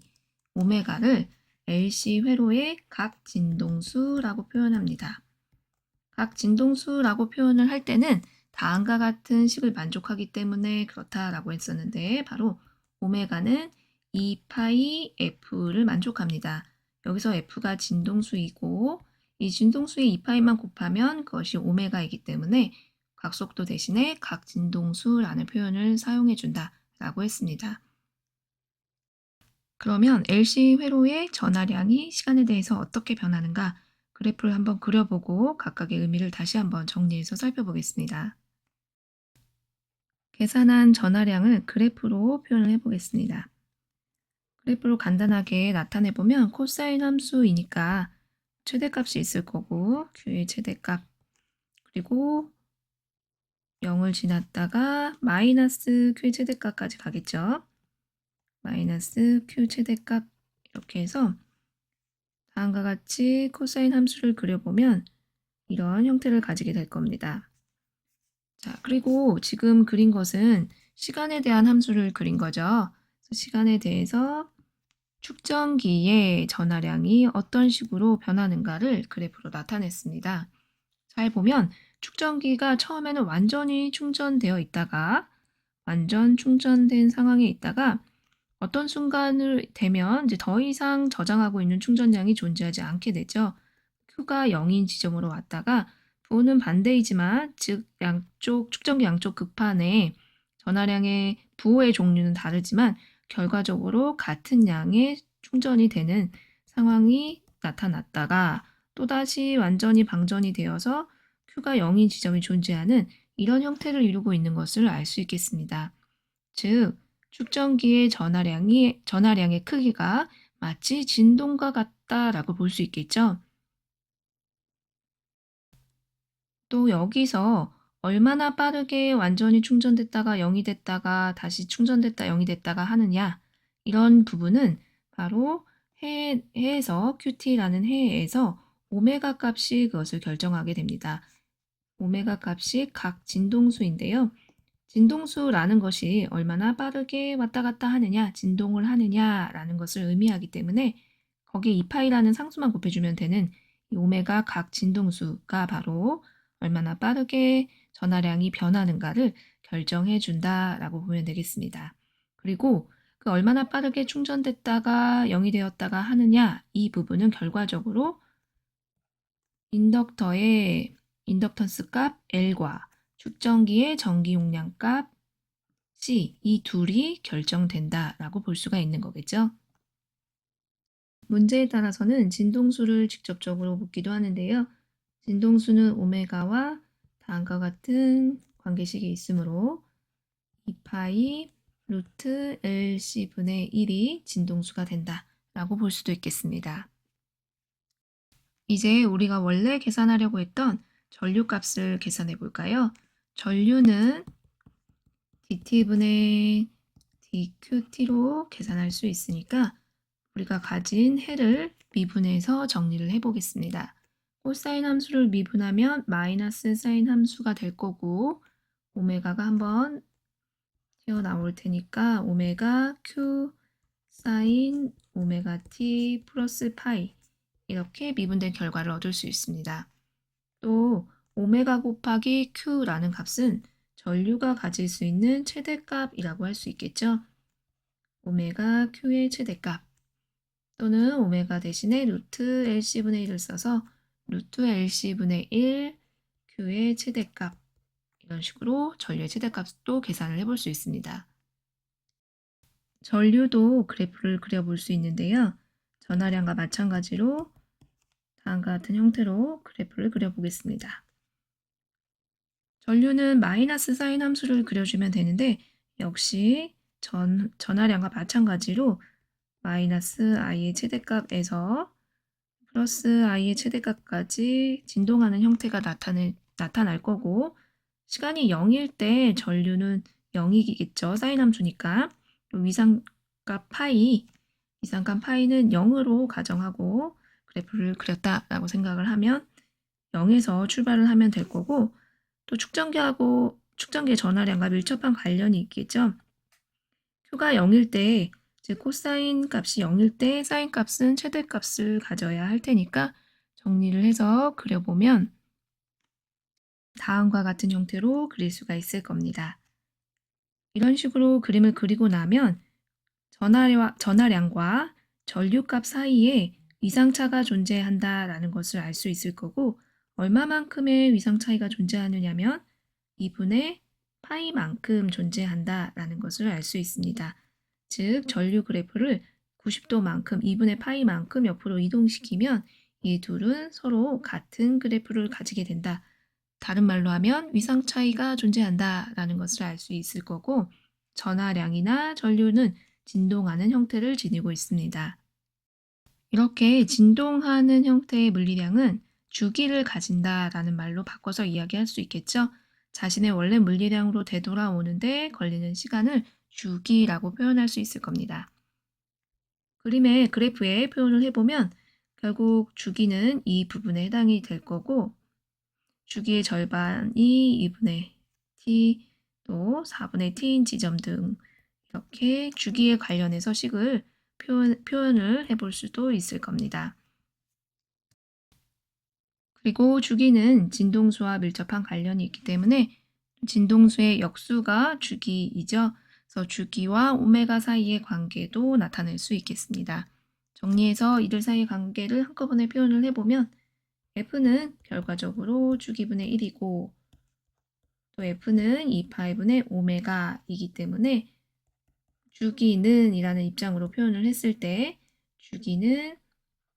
오메가를 LC 회로의 각 진동수라고 표현합니다. 각 진동수라고 표현을 할 때는 다음과 같은 식을 만족하기 때문에 그렇다라고 했었는데 바로 오메가는 2파이 F를 만족합니다. 여기서 F가 진동수이고 이 진동수의 2파이만 곱하면 그것이 오메가이기 때문에 각속도 대신에 각진동수라는 표현을 사용해 준다라고 했습니다. 그러면 LC 회로의 전하량이 시간에 대해서 어떻게 변하는가 그래프를 한번 그려보고 각각의 의미를 다시 한번 정리해서 살펴보겠습니다. 계산한 전하량을 그래프로 표현을 해보겠습니다. 그래프로 간단하게 나타내보면 코사인 함수이니까 최대값이 있을 거고 Q의 최대값 그리고 0을 지났다가 마이너스 Q의 최대값까지 가겠죠. 마이너스 Q 최대값 이렇게 해서 다음과 같이 코사인 함수를 그려보면 이런 형태를 가지게 될 겁니다. 자, 그리고 지금 그린 것은 시간에 대한 함수를 그린 거죠. 시간에 대해서 축전기의 전하량이 어떤 식으로 변하는가를 그래프로 나타냈습니다. 잘 보면 축전기가 처음에는 완전히 충전되어 있다가 완전 충전된 상황에 있다가 어떤 순간을 되면 이제 더 이상 저장하고 있는 충전량이 존재하지 않게 되죠. Q가 0인 지점으로 왔다가 부호는 반대이지만 즉 양쪽 축전기 양쪽 극판에 전하량의 부호의 종류는 다르지만 결과적으로 같은 양의 충전이 되는 상황이 나타났다가 또다시 완전히 방전이 되어서 Q가 0인 지점이 존재하는 이런 형태를 이루고 있는 것을 알 수 있겠습니다. 즉, 축전기의 전하량의 크기가 마치 진동과 같다라고 볼 수 있겠죠. 또 여기서 얼마나 빠르게 완전히 충전됐다가 0이 됐다가 다시 충전됐다 0이 됐다가 하느냐, 이런 부분은 바로 해에서 QT라는 해에서 오메가 값이 그것을 결정하게 됩니다. 오메가 값이 각 진동수인데요. 진동수라는 것이 얼마나 빠르게 왔다 갔다 하느냐, 진동을 하느냐라는 것을 의미하기 때문에 거기에 2파이라는 상수만 곱해주면 되는 이 오메가 각 진동수가 바로 얼마나 빠르게 전하량이 변하는가를 결정해 준다라고 보면 되겠습니다. 그리고 그 얼마나 빠르게 충전됐다가 0이 되었다가 하느냐, 이 부분은 결과적으로 인덕터의 인덕턴스 값 L과 축전기의 전기 용량 값 C, 이 둘이 결정된다라고 볼 수가 있는 거겠죠. 문제에 따라서는 진동수를 직접적으로 묻기도 하는데요. 진동수는 오메가와 다음과 같은 관계식이 있으므로 2파이 루트 LC분의 1이 진동수가 된다라고 볼 수도 있겠습니다. 이제 우리가 원래 계산하려고 했던 전류값을 계산해 볼까요? 전류는 dt분의 dqt로 계산할 수 있으니까 우리가 가진 해를 미분해서 정리를 해보겠습니다. 코사인 함수를 미분하면 마이너스 사인 함수가 될 거고 오메가가 한번 튀어나올 테니까 오메가 q 사인 오메가 t 플러스 파이, 이렇게 미분된 결과를 얻을 수 있습니다. 또 오메가 곱하기 q라는 값은 전류가 가질 수 있는 최대값이라고 할 수 있겠죠. 오메가 q의 최대값 또는 오메가 대신에 루트 LC분의 1을 써서 루트 LC분의 1 q의 최대값, 이런 식으로 전류의 최대값도 계산을 해볼 수 있습니다. 전류도 그래프를 그려볼 수 있는데요. 전하량과 마찬가지로 다음과 같은 형태로 그래프를 그려보겠습니다. 전류는 마이너스 사인 함수를 그려주면 되는데 역시 전하량과 마찬가지로 마이너스 i의 최대값에서 플러스 i의 최대값까지 진동하는 형태가 나타날 거고 시간이 0일 때 전류는 0이겠죠. 사인 함수니까. 위상값 파이는 0으로 가정하고 그래프를 그렸다라고 생각을 하면 0에서 출발을 하면 될 거고 또 축전기의 전하량과 밀접한 관련이 있겠죠. Q가 0일 때, 즉 코사인 값이 0일 때 사인 값은 최대값을 가져야 할 테니까 정리를 해서 그려보면 다음과 같은 형태로 그릴 수가 있을 겁니다. 이런 식으로 그림을 그리고 나면 전하량과 전류값 사이에 위상차가 존재한다라는 것을 알 수 있을 거고 얼마만큼의 위상 차이가 존재하느냐면 2분의 파이만큼 존재한다라는 것을 알 수 있습니다. 즉 전류 그래프를 90도만큼 2분의 파이만큼 옆으로 이동시키면 이 둘은 서로 같은 그래프를 가지게 된다. 다른 말로 하면 위상 차이가 존재한다라는 것을 알 수 있을 거고 전하량이나 전류는 진동하는 형태를 지니고 있습니다. 이렇게 진동하는 형태의 물리량은 주기를 가진다라는 말로 바꿔서 이야기할 수 있겠죠. 자신의 원래 물리량으로 되돌아오는데 걸리는 시간을 주기라고 표현할 수 있을 겁니다. 그래프에 표현을 해보면 결국 주기는 이 부분에 해당이 될 거고 주기의 절반이 2분의 t 또 4분의 t인 지점 등 이렇게 주기에 관련해서 식을 표현을 해볼 수도 있을 겁니다. 그리고 주기는 진동수와 밀접한 관련이 있기 때문에 진동수의 역수가 주기이죠. 그래서 주기와 오메가 사이의 관계도 나타낼 수 있겠습니다. 정리해서 이들 사이의 관계를 한꺼번에 표현을 해보면 F는 결과적으로 주기분의 1이고 또 F는 2파이분의 오메가이기 때문에 주기는 이라는 입장으로 표현을 했을 때 주기는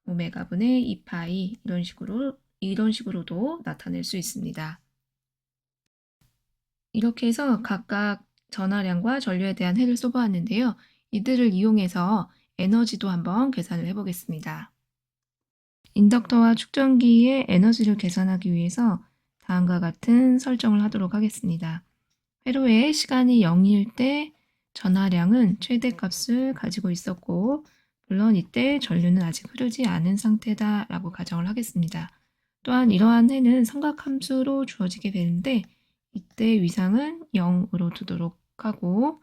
오메가분의 2파이 이런 식으로도 나타낼 수 있습니다. 이렇게 해서 각각 전하량과 전류에 대한 해를 써보았는데요. 이들을 이용해서 에너지도 한번 계산을 해보겠습니다. 인덕터와 축전기의 에너지를 계산하기 위해서 다음과 같은 설정을 하도록 하겠습니다. 회로의 시간이 0일 때 전하량은 최대값을 가지고 있었고 물론 이때 전류는 아직 흐르지 않은 상태다 라고 가정을 하겠습니다. 또한 이러한 해는 삼각함수로 주어지게 되는데 이때 위상은 0으로 두도록 하고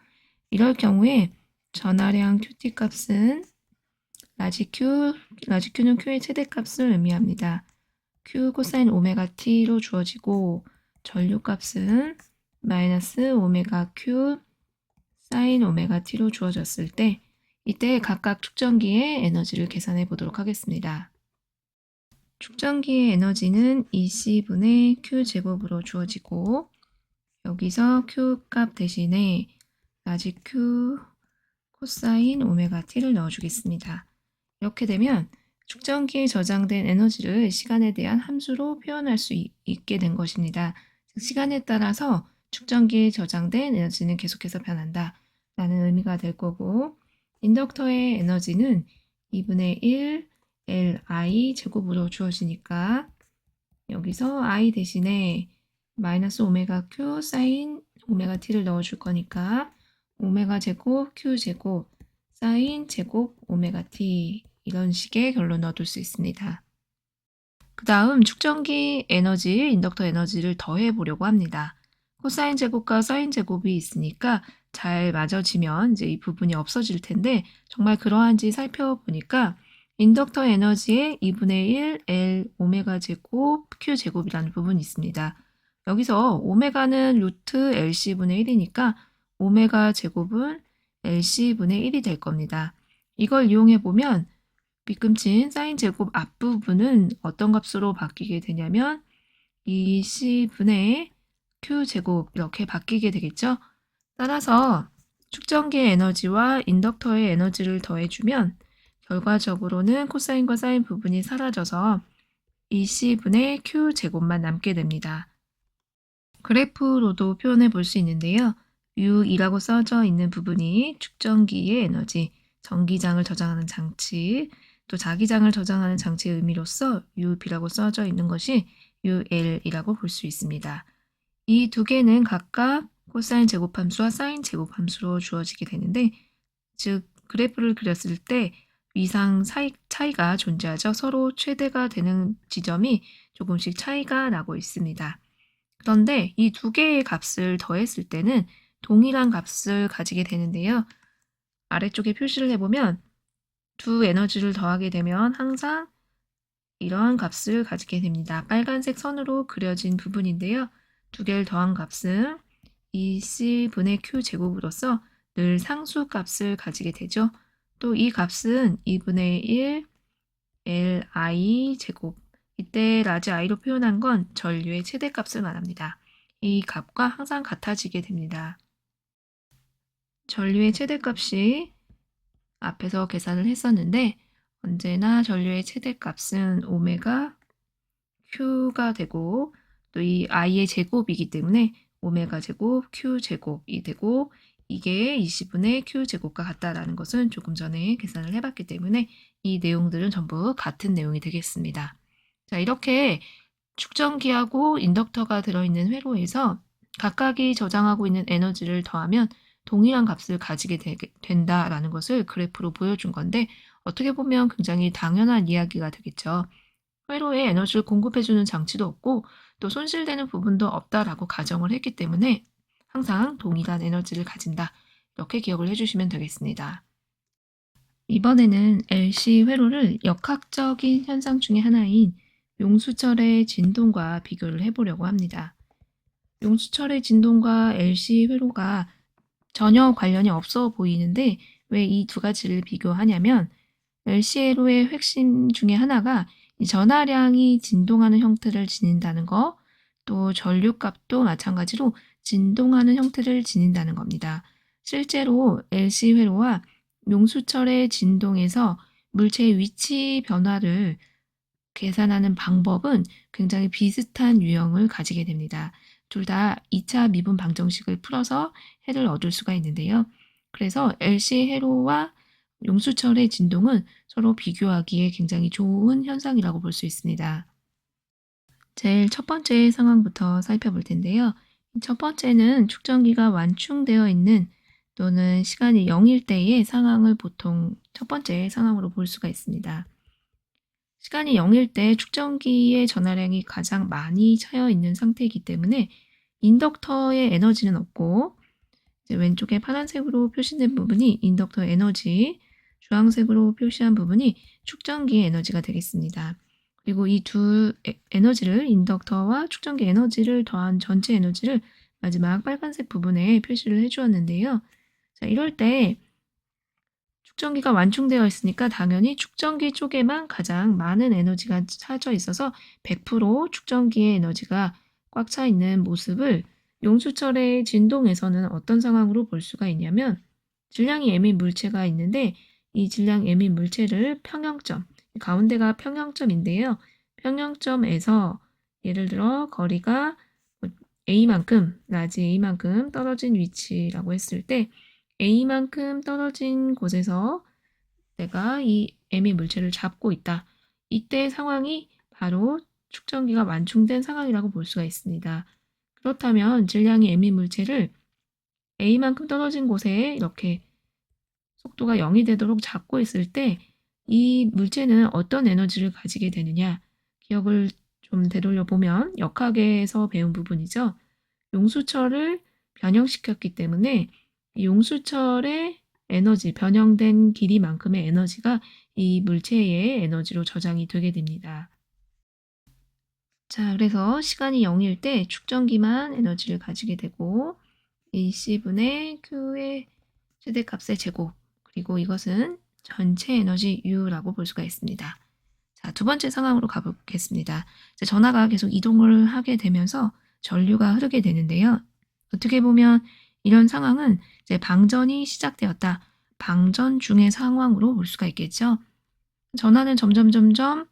이럴 경우에 전하량 QT 값은 라지 Q는 Q의 최대값을 의미합니다. Q 코사인 오메가 T로 주어지고 전류 값은 마이너스 오메가 Q 사인 오메가 T로 주어졌을 때 이때 각각 축전기의 에너지를 계산해 보도록 하겠습니다. 축전기의 에너지는 EC분의 Q제곱으로 주어지고 여기서 Q 값 대신에 라지 Q 코사인 오메가 T를 넣어주겠습니다. 이렇게 되면 축전기에 저장된 에너지를 시간에 대한 함수로 표현할 수 있게 된 것입니다. 즉 시간에 따라서 축전기에 저장된 에너지는 계속해서 변한다 라는 의미가 될 거고 인덕터의 에너지는 2분의 1 Li 제곱으로 주어지니까 여기서 I 대신에 마이너스 오메가 Q 사인 오메가 T를 넣어줄 거니까 오메가 제곱 Q 제곱 사인 제곱 오메가 T 이런 식의 결론을 얻을 수 있습니다. 그 다음 축전기 에너지, 인덕터 에너지를 더해 보려고 합니다. 코사인 제곱과 사인 제곱이 있으니까 잘 맞아지면 이제 이 부분이 없어질 텐데 정말 그러한지 살펴보니까 인덕터 에너지의 2분의 1 L 오메가 제곱 Q 제곱이라는 부분이 있습니다. 여기서 오메가는 루트 LC분의 1이니까 오메가 제곱은 LC분의 1이 될 겁니다. 이걸 이용해 보면 빗금친 사인 제곱 앞부분은 어떤 값으로 바뀌게 되냐면 20분의 Q 제곱 이렇게 바뀌게 되겠죠. 따라서 축전기의 에너지와 인덕터의 에너지를 더해주면 결과적으로는 코사인과 사인 부분이 사라져서 20분의 Q 제곱만 남게 됩니다. 그래프로도 표현해 볼 수 있는데요. U2라고 써져 있는 부분이 축전기의 에너지, 전기장을 저장하는 장치, 또 자기장을 저장하는 장치의 의미로서 UB라고 써져 있는 것이 UL이라고 볼 수 있습니다. 이 두 개는 각각 코사인 제곱함수와 사인 제곱함수로 주어지게 되는데 즉 그래프를 그렸을 때 위상 차이가 존재하죠. 서로 최대가 되는 지점이 조금씩 차이가 나고 있습니다. 그런데 이 두 개의 값을 더했을 때는 동일한 값을 가지게 되는데요. 아래쪽에 표시를 해보면 두 에너지를 더하게 되면 항상 이러한 값을 가지게 됩니다. 빨간색 선으로 그려진 부분인데요. 두 개를 더한 값은 2C분의 Q 제곱으로서 늘 상수 값을 가지게 되죠. 또 이 값은 2분의 1 Li 제곱 이때 라지 I로 표현한 건 전류의 최대값을 말합니다. 이 값과 항상 같아지게 됩니다. 전류의 최대값이 앞에서 계산을 했었는데 언제나 전류의 최대값은 오메가 Q가 되고 또 이 I의 제곱이기 때문에 오메가 제곱 Q 제곱이 되고 이게 20분의 Q 제곱과 같다라는 것은 조금 전에 계산을 해봤기 때문에 이 내용들은 전부 같은 내용이 되겠습니다. 자, 이렇게 축전기하고 인덕터가 들어있는 회로에서 각각이 저장하고 있는 에너지를 더하면 동일한 값을 가지게 된다라는 것을 그래프로 보여준 건데 어떻게 보면 굉장히 당연한 이야기가 되겠죠. 회로에 에너지를 공급해주는 장치도 없고 또 손실되는 부분도 없다라고 가정을 했기 때문에 항상 동일한 에너지를 가진다. 이렇게 기억을 해주시면 되겠습니다. 이번에는 LC 회로를 역학적인 현상 중의 하나인 용수철의 진동과 비교를 해보려고 합니다. 용수철의 진동과 LC 회로가 전혀 관련이 없어 보이는데 왜 이 두 가지를 비교하냐면 LC 회로의 핵심 중에 하나가 이 전하량이 진동하는 형태를 지닌다는 거, 또 전류값도 마찬가지로 진동하는 형태를 지닌다는 겁니다. 실제로 LC 회로와 용수철의 진동에서 물체의 위치 변화를 계산하는 방법은 굉장히 비슷한 유형을 가지게 됩니다. 둘 다 2차 미분 방정식을 풀어서 해를 얻을 수가 있는데요. 그래서 LC 회로와 용수철의 진동은 서로 비교하기에 굉장히 좋은 현상이라고 볼 수 있습니다. 제일 첫 번째 상황부터 살펴볼 텐데요. 첫 번째는 축전기가 완충되어 있는 또는 시간이 0일 때의 상황을 보통 첫 번째 상황으로 볼 수가 있습니다. 시간이 0일 때 축전기의 전하량이 가장 많이 차여 있는 상태이기 때문에 인덕터의 에너지는 없고, 이제 왼쪽에 파란색으로 표시된 부분이 인덕터 에너지, 주황색으로 표시한 부분이 축전기의 에너지가 되겠습니다. 그리고 이 두 에너지를, 인덕터와 축전기 에너지를 더한 전체 에너지를 마지막 빨간색 부분에 표시를 해주었는데요. 자, 이럴 때 축전기가 완충되어 있으니까 당연히 축전기 쪽에만 가장 많은 에너지가 차져 있어서 100% 축전기의 에너지가 꽉 차 있는 모습을 용수철의 진동에서는 어떤 상황으로 볼 수가 있냐면, 질량이 m인 물체가 있는데 이 질량 m인 물체를 평형점, 가운데가 평형점인데요. 평형점에서 예를 들어 거리가 A만큼, 라지 A만큼 떨어진 위치라고 했을 때 A만큼 떨어진 곳에서 내가 이 m의 물체를 잡고 있다. 이때 상황이 바로 축전기가 완충된 상황이라고 볼 수가 있습니다. 그렇다면 질량이 m의 물체를 A만큼 떨어진 곳에 이렇게 속도가 0이 되도록 잡고 있을 때 이 물체는 어떤 에너지를 가지게 되느냐, 기억을 좀 되돌려 보면 역학에서 배운 부분이죠. 용수철을 변형시켰기 때문에 이 용수철의 에너지, 변형된 길이만큼의 에너지가 이 물체의 에너지로 저장이 되게 됩니다. 자, 그래서 시간이 0일 때 축전기만 에너지를 가지게 되고, 이 C분의 Q의 최대값의 제곱, 그리고 이것은 전체 에너지 U라고 볼 수가 있습니다. 자, 두 번째 상황으로 가보겠습니다. 전하가 계속 이동을 하게 되면서 전류가 흐르게 되는데요. 어떻게 보면 이런 상황은 이제 방전이 시작되었다, 방전 중의 상황으로 볼 수가 있겠죠. 전하는 점점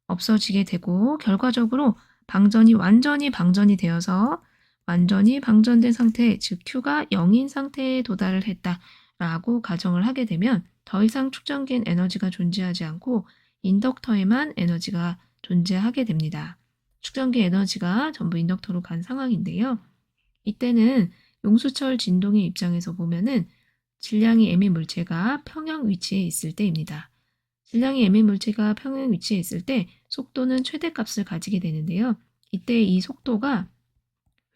없어지게 되고 결과적으로 방전이 완전히 방전이 되어서 완전히 방전된 상태, 즉 Q가 0인 상태에 도달을 했다라고 가정을 하게 되면 더 이상 축전기엔 에너지가 존재하지 않고 인덕터에만 에너지가 존재하게 됩니다. 축전기 에너지가 전부 인덕터로 간 상황인데요. 이때는 용수철 진동의 입장에서 보면은 질량이 m인 물체가 평형 위치에 있을 때입니다. 질량이 m인 물체가 평형 위치에 있을 때 속도는 최대값을 가지게 되는데요. 이때 이 속도가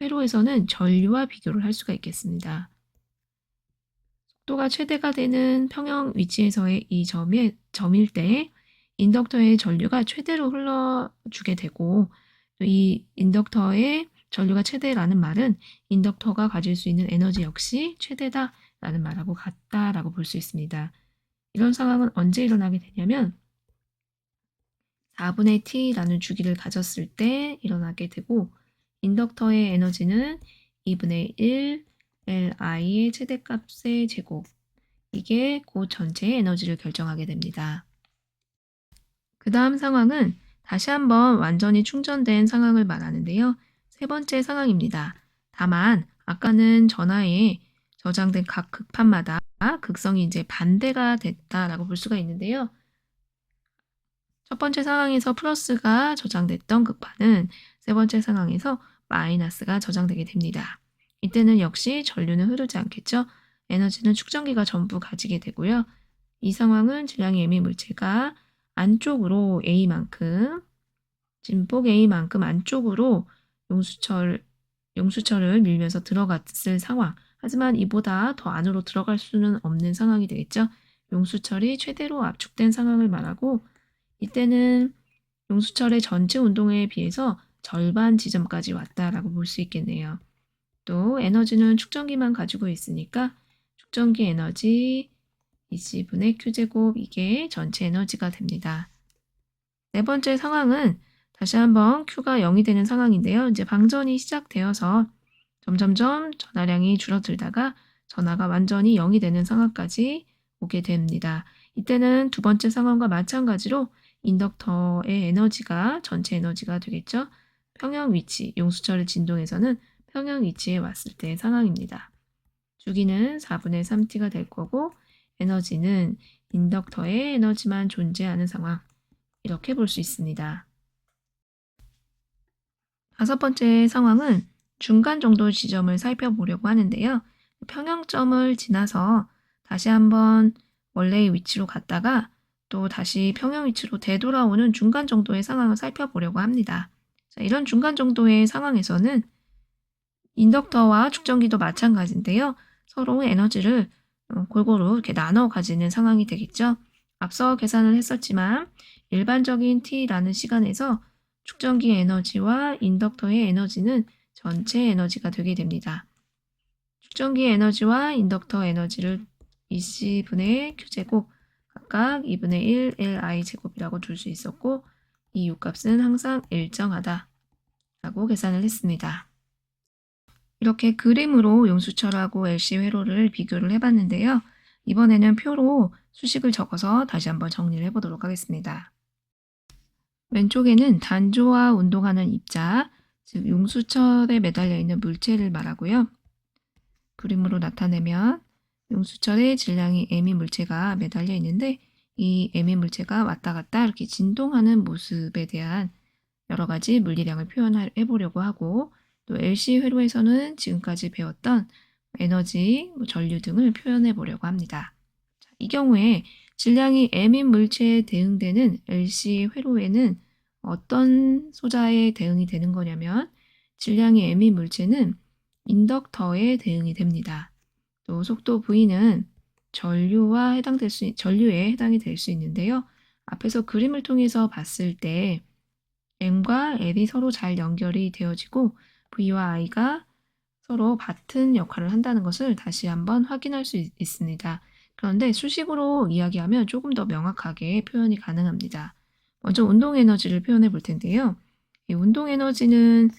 회로에서는 전류와 비교를 할 수가 있겠습니다. 속도가 최대가 되는 평형 위치에서의 이 점일 때 인덕터의 전류가 최대로 흘러주게 되고, 또 이 인덕터의 전류가 최대라는 말은 인덕터가 가질 수 있는 에너지 역시 최대다라는 말하고 같다라고 볼 수 있습니다. 이런 상황은 언제 일어나게 되냐면 4분의 t라는 주기를 가졌을 때 일어나게 되고, 인덕터의 에너지는 2분의 1 Li의 최대값의 제곱, 이게 그 전체의 에너지를 결정하게 됩니다. 그 다음 상황은 다시 한번 완전히 충전된 상황을 말하는데요. 세 번째 상황입니다. 다만 아까는 전하에 저장된 각 극판마다 극성이 이제 반대가 됐다라고 볼 수가 있는데요. 첫 번째 상황에서 플러스가 저장됐던 극판은 세 번째 상황에서 마이너스가 저장되게 됩니다. 이때는 역시 전류는 흐르지 않겠죠. 에너지는 축전기가 전부 가지게 되고요. 이 상황은 질량의 m의 물체가 안쪽으로 A만큼, 진폭 A만큼 안쪽으로 용수철을 밀면서 들어갔을 상황. 하지만 이보다 더 안으로 들어갈 수는 없는 상황이 되겠죠. 용수철이 최대로 압축된 상황을 말하고, 이때는 용수철의 전체 운동에 비해서 절반 지점까지 왔다라고 볼 수 있겠네요. 또 에너지는 축전기만 가지고 있으니까 축전기 에너지 EC분의 Q제곱, 이게 전체 에너지가 됩니다. 네 번째 상황은 다시 한번 Q가 0이 되는 상황인데요. 이제 방전이 시작되어서 점점점 전하량이 줄어들다가 전하가 완전히 0이 되는 상황까지 오게 됩니다. 이때는 두 번째 상황과 마찬가지로 인덕터의 에너지가 전체 에너지가 되겠죠. 평형 위치, 용수철의 진동에서는 평형 위치에 왔을 때의 상황입니다. 주기는 4분의 3t가 될 거고 에너지는 인덕터의 에너지만 존재하는 상황, 이렇게 볼 수 있습니다. 다섯 번째 상황은 중간 정도 지점을 살펴보려고 하는데요. 평형점을 지나서 다시 한번 원래의 위치로 갔다가 또 다시 평형 위치로 되돌아오는 중간 정도의 상황을 살펴보려고 합니다. 자, 이런 중간 정도의 상황에서는 인덕터와 축전기도 마찬가지인데요. 서로 에너지를 골고루 이렇게 나눠 가지는 상황이 되겠죠. 앞서 계산을 했었지만 일반적인 t라는 시간에서 축전기 에너지와 인덕터의 에너지는 전체 에너지가 되게 됩니다. 축전기 에너지와 인덕터 에너지를 EC분의 Q제곱 각각 2분의 1 Li 제곱이라고 둘 수 있었고 이 U값은 항상 일정하다 라고 계산을 했습니다. 이렇게 그림으로 용수철하고 LC 회로를 비교를 해봤는데요. 이번에는 표로 수식을 적어서 다시 한번 정리를 해보도록 하겠습니다. 왼쪽에는 단조와 운동하는 입자, 즉 용수철에 매달려 있는 물체를 말하고요. 그림으로 나타내면 용수철에 질량이 m인 물체가 매달려 있는데 이 m인 물체가 왔다 갔다 이렇게 진동하는 모습에 대한 여러 가지 물리량을 표현해 보려고 하고 또 LC 회로에서는 지금까지 배웠던 에너지, 전류 등을 표현해 보려고 합니다. 자, 이 경우에 질량이 m인 물체에 대응되는 LC 회로에는 어떤 소자에 대응이 되는 거냐면 질량이 m인 물체는 인덕터에 대응이 됩니다. 또 속도 V는 전류에 해당이 될 수 있는데요. 앞에서 그림을 통해서 봤을 때 M과 L이 서로 잘 연결이 되어지고 V와 I가 서로 같은 역할을 한다는 것을 다시 한번 확인할 수 있습니다. 그런데 수식으로 이야기하면 조금 더 명확하게 표현이 가능합니다. 먼저 운동 에너지를 표현해 볼 텐데요. 이 운동 에너지는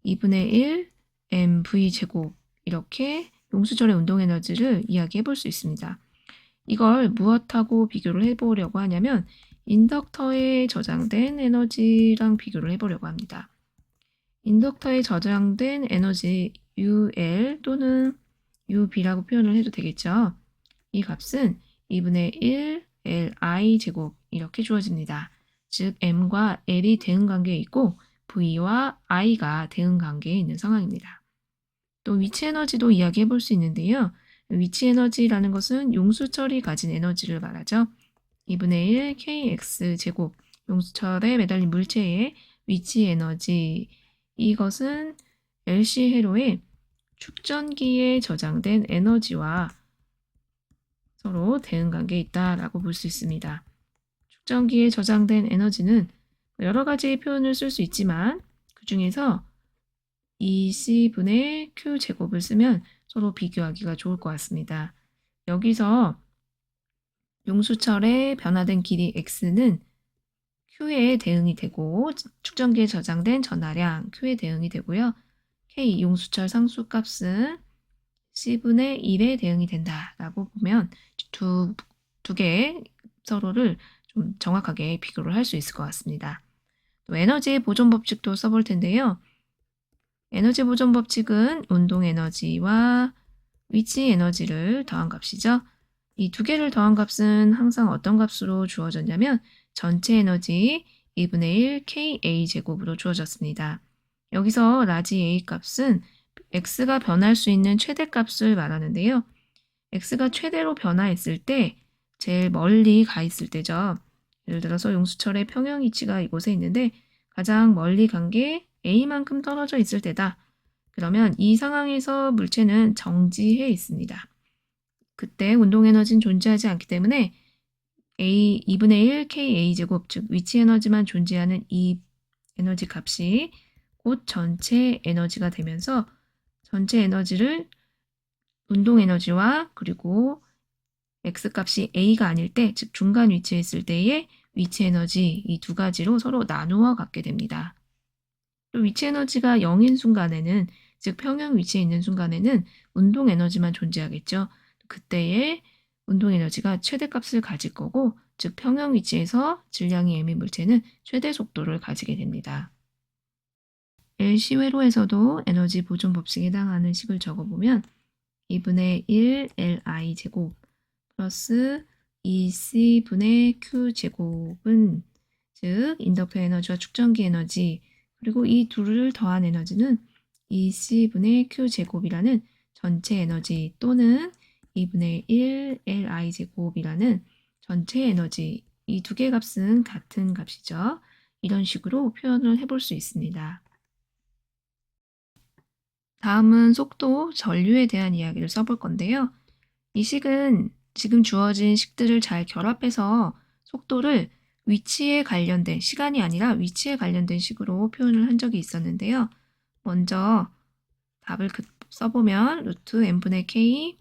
2분의 1 mv 제곱 이렇게 용수철의 운동 에너지를 이야기해 볼 수 있습니다. 이걸 무엇하고 비교를 해보려고 하냐면 인덕터에 저장된 에너지랑 비교를 해보려고 합니다. 인덕터에 저장된 에너지 UL 또는 UB라고 표현을 해도 되겠죠. 이 값은 2분의 1 Li 제곱 이렇게 주어집니다. 즉 M과 L이 대응 관계에 있고 V와 I가 대응 관계에 있는 상황입니다. 또 위치 에너지도 이야기해 볼 수 있는데요. 위치 에너지라는 것은 용수철이 가진 에너지를 말하죠. 2분의 1 kx 제곱 용수철에 매달린 물체의 위치 에너지, 이것은 LC 회로의 축전기에 저장된 에너지와 서로 대응 관계에 있다라고 볼 수 있습니다. 축전기에 저장된 에너지는 여러 가지 표현을 쓸 수 있지만 그 중에서 EC분의 Q 제곱을 쓰면 서로 비교하기가 좋을 것 같습니다. 여기서 용수철의 변화된 길이 X는 Q에 대응이 되고 축전기에 저장된 전하량 Q에 대응이 되고요. K 용수철 상수값은 C분의 1에 대응이 된다라고 보면 두 개의 서로를 좀 정확하게 비교를 할 수 있을 것 같습니다. 또 에너지 보존 법칙도 써볼 텐데요. 에너지 보존 법칙은 운동 에너지와 위치 에너지를 더한 값이죠. 이 두 개를 더한 값은 항상 어떤 값으로 주어졌냐면 전체 에너지 2분의 1 KA 제곱으로 주어졌습니다. 여기서 라지 A 값은 X가 변할 수 있는 최대값을 말하는데요. X가 최대로 변화했을 때 제일 멀리 가 있을 때죠. 예를 들어서 용수철의 평형 위치가 이곳에 있는데 가장 멀리 간 게 A만큼 떨어져 있을 때다. 그러면 이 상황에서 물체는 정지해 있습니다. 그때 운동 에너지는 존재하지 않기 때문에 2분의 1 KA 제곱, 즉 위치 에너지만 존재하는 이 에너지 값이 곧 전체 에너지가 되면서 전체 에너지를 운동 에너지와 그리고 X값이 A가 아닐 때, 즉 중간 위치에 있을 때의 위치 에너지, 이 두 가지로 서로 나누어 갖게 됩니다. 또 위치 에너지가 0인 순간에는 즉 평형 위치에 있는 순간에는 운동 에너지만 존재하겠죠. 그때의 운동 에너지가 최대값을 가질 거고, 즉 평형 위치에서 질량이 m인 물체는 최대 속도를 가지게 됩니다. LC 회로에서도 에너지 보존 법칙에 해당하는 식을 적어보면 2분의 1 Li 제곱 플러스 2C분의 Q 제곱은, 즉 인덕터 에너지와 축전기 에너지 그리고 이 둘을 더한 에너지는 2C분의 Q 제곱이라는 전체 에너지 또는 2분의 1 Li 제곱이라는 전체 에너지, 이 두 개의 값은 같은 값이죠. 이런 식으로 표현을 해볼 수 있습니다. 다음은 속도, 전류에 대한 이야기를 써볼 건데요. 이 식은 지금 주어진 식들을 잘 결합해서 속도를 위치에 관련된, 시간이 아니라 위치에 관련된 식으로 표현을 한 적이 있었는데요. 먼저 답을 써보면 루트 n분의 k,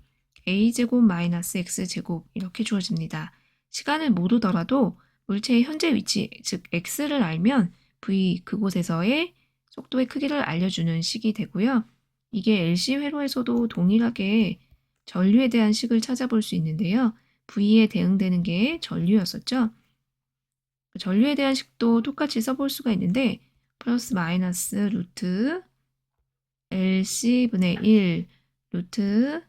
a제곱 마이너스 x제곱 이렇게 주어집니다. 시간을 모르더라도 물체의 현재 위치, 즉 x를 알면 v, 그곳에서의 속도의 크기를 알려주는 식이 되고요. 이게 LC 회로에서도 동일하게 전류에 대한 식을 찾아볼 수 있는데요. V에 대응되는 게 전류였었죠. 전류에 대한 식도 똑같이 써볼 수가 있는데 플러스 마이너스 루트 LC분의 1 루트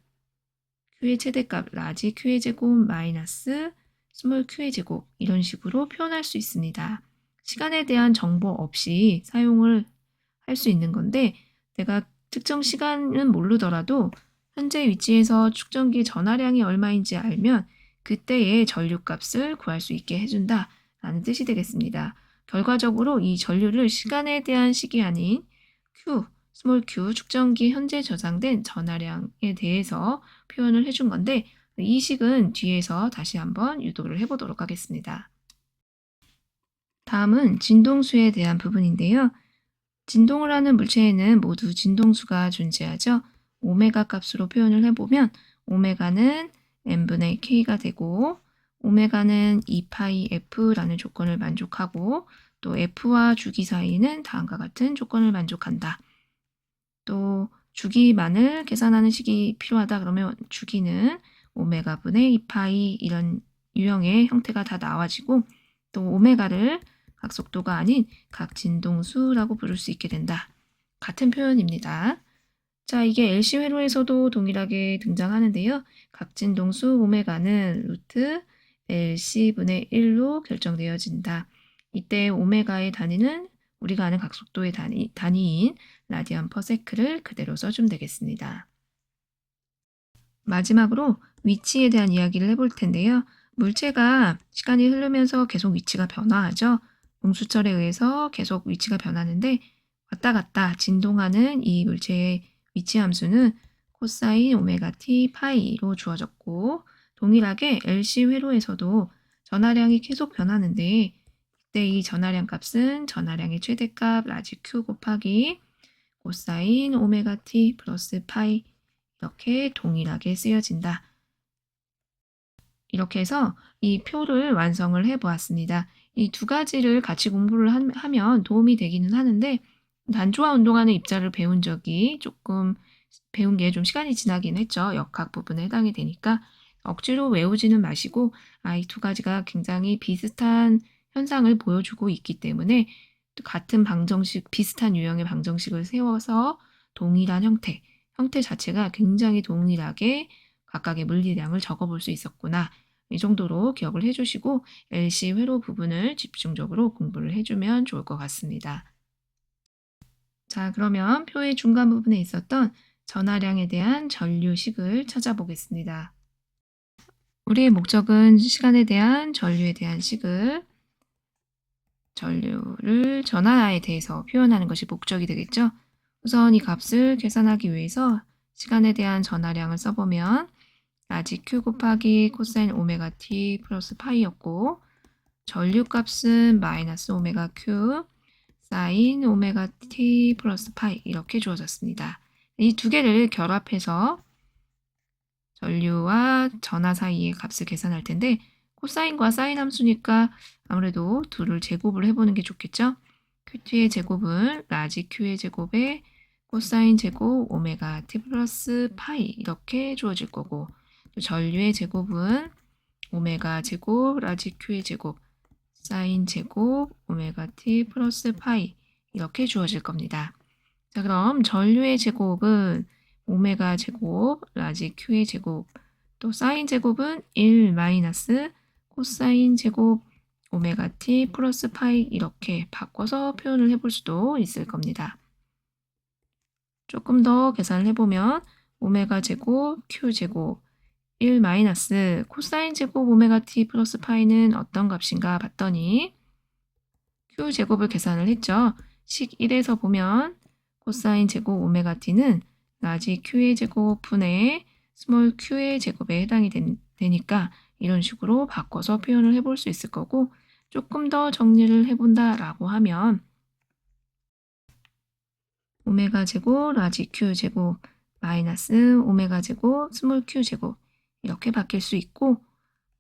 Q의 최대값 라지 Q의 제곱 마이너스 스몰 Q의 제곱, 이런 식으로 표현할 수 있습니다. 시간에 대한 정보 없이 사용을 할 수 있는 건데, 내가 특정 시간은 모르더라도 현재 위치에서 축전기 전하량이 얼마인지 알면 그때의 전류값을 구할 수 있게 해준다 라는 뜻이 되겠습니다. 결과적으로 이 전류를 시간에 대한 식이 아닌 Q, 스몰 q, 축전기 현재 저장된 전하량에 대해서 표현을 해준 건데, 이 식은 뒤에서 다시 한번 유도를 해보도록 하겠습니다. 다음은 진동수에 대한 부분인데요. 진동을 하는 물체에는 모두 진동수가 존재하죠. 오메가 값으로 표현을 해보면 오메가는 n분의 k가 되고, 오메가는 2파이 f라는 조건을 만족하고, 또 f와 주기 사이는 다음과 같은 조건을 만족한다. 또 주기만을 계산하는 식이 필요하다 그러면 주기는 오메가 분의 2파이 이런 유형의 형태가 다 나와지고, 또 오메가를 각 속도가 아닌 각 진동수라고 부를 수 있게 된다. 같은 표현입니다. 자, 이게 LC 회로에서도 동일하게 등장하는데요. 각 진동수 오메가는 루트 LC분의 1로 결정되어진다. 이때 오메가의 단위는 우리가 아는 각 속도의 단위인 라디안 퍼 세크를 그대로 써주면 되겠습니다. 마지막으로 위치에 대한 이야기를 해볼 텐데요. 물체가 시간이 흐르면서 계속 위치가 변화하죠. 음수철에 의해서 계속 위치가 변하는데, 왔다 갔다 진동하는 이 물체의 위치 함수는 코사인 오메가 t 파이로 주어졌고, 동일하게 LC 회로에서도 전하량이 계속 변하는데, 이때 이 전하량 값은 전하량의 최대값 라지 q 곱하기 코사인 오메가 t 플러스 파이, 이렇게 동일하게 쓰여진다. 이렇게 해서 이 표를 완성을 해 보았습니다. 이 두 가지를 같이 공부를 하면 도움이 되기는 하는데, 단조와 운동하는 입자를 배운 게 좀 시간이 지나긴 했죠. 역학 부분에 해당이 되니까 억지로 외우지는 마시고, 이 두 가지가 굉장히 비슷한 현상을 보여주고 있기 때문에 같은 방정식, 비슷한 유형의 방정식을 세워서 동일한 형태 자체가 굉장히 동일하게 각각의 물리량을 적어볼 수 있었구나. 이 정도로 기억을 해주시고 LC 회로 부분을 집중적으로 공부를 해주면 좋을 것 같습니다. 자, 그러면 표의 중간 부분에 있었던 전하량에 대한 전류식을 찾아보겠습니다. 우리의 목적은 시간에 대한 전류에 대한 식을, 전류를 전하에 대해서 표현하는 것이 목적이 되겠죠. 우선 이 값을 계산하기 위해서 시간에 대한 전하량을 써보면 라지 q 곱하기 코사인 오메가 t 플러스 파이였고, 전류 값은 마이너스 오메가 q 사인 오메가 t 플러스 파이 이렇게 주어졌습니다. 이 두 개를 결합해서 전류와 전하 사이의 값을 계산할 텐데, 코사인과 사인 함수니까 아무래도 둘을 제곱을 해보는 게 좋겠죠. qt의 제곱은 라지 q의 제곱에 코사인 제곱 오메가 t 플러스 파이 이렇게 주어질 거고, 또 전류의 제곱은 오메가 제곱 라지 Q의 제곱 사인 제곱 오메가 t 플러스 파이 이렇게 주어질 겁니다. 자, 그럼 전류의 제곱은 오메가 제곱 라지 Q의 제곱, 또 사인 제곱은 1 마이너스 코사인 제곱 오메가 t 플러스 파이 이렇게 바꿔서 표현을 해볼 수도 있을 겁니다. 조금 더 계산을 해보면 오메가 제곱 q 제곱 1 마이너스 코사인 제곱 오메가 t 플러스 파이는 어떤 값인가 봤더니 q 제곱을 계산을 했죠. 식 1에서 보면 코사인 제곱 오메가 t는 라지 q의 제곱 분의 스몰 q의 제곱에 해당이 되니까 이런 식으로 바꿔서 표현을 해볼 수 있을 거고, 조금 더 정리를 해본다 라고 하면 오메가 제곱 라지 q 제곱 마이너스 오메가 제곱 스몰 q 제곱 이렇게 바뀔 수 있고,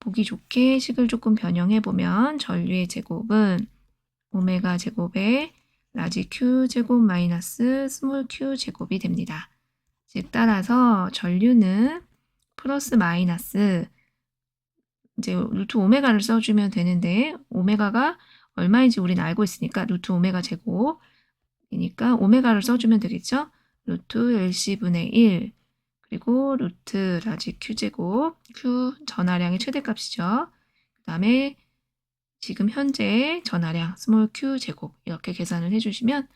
보기 좋게 식을 조금 변형해 보면 전류의 제곱은 오메가 제곱에 라지 q 제곱 마이너스 스몰 q 제곱이 됩니다. 즉 따라서 전류는 플러스 마이너스 이제 루트 오메가를 써주면 되는데, 오메가가 얼마인지 우리는 알고 있으니까 루트 오메가 제곱이니까 오메가를 써주면 되겠죠. 루트 LC분의 1 그리고 루트 라지 Q제곱, Q 전하량의 최대값이죠. 그 다음에 지금 현재 전하량 스몰 Q제곱 이렇게 계산을 해주시면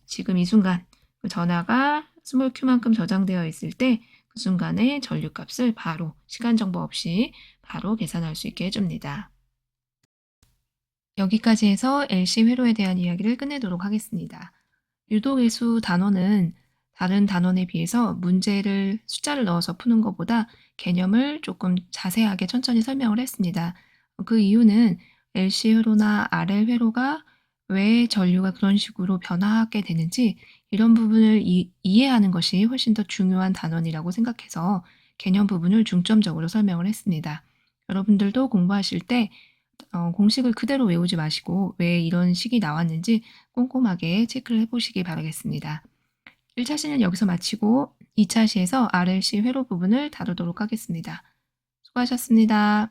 지금 이 순간 그 전하가 스몰 Q만큼 저장되어 있을 때 그 순간의 전류값을 바로 시간 정보 없이 바로 계산할 수 있게 해줍니다. 여기까지 해서 LC 회로에 대한 이야기를 끝내도록 하겠습니다. 유도계수 단원은 다른 단원에 비해서 문제를 숫자를 넣어서 푸는 것보다 개념을 조금 자세하게 천천히 설명을 했습니다. 그 이유는 LC 회로나 RL 회로가 왜 전류가 그런 식으로 변화하게 되는지 이런 부분을 이해하는 것이 훨씬 더 중요한 단원이라고 생각해서 개념 부분을 중점적으로 설명을 했습니다. 여러분들도 공부하실 때 공식을 그대로 외우지 마시고 왜 이런 식이 나왔는지 꼼꼼하게 체크를 해보시기 바라겠습니다. 1차 시는 여기서 마치고 2차 시에서 RLC 회로 부분을 다루도록 하겠습니다. 수고하셨습니다.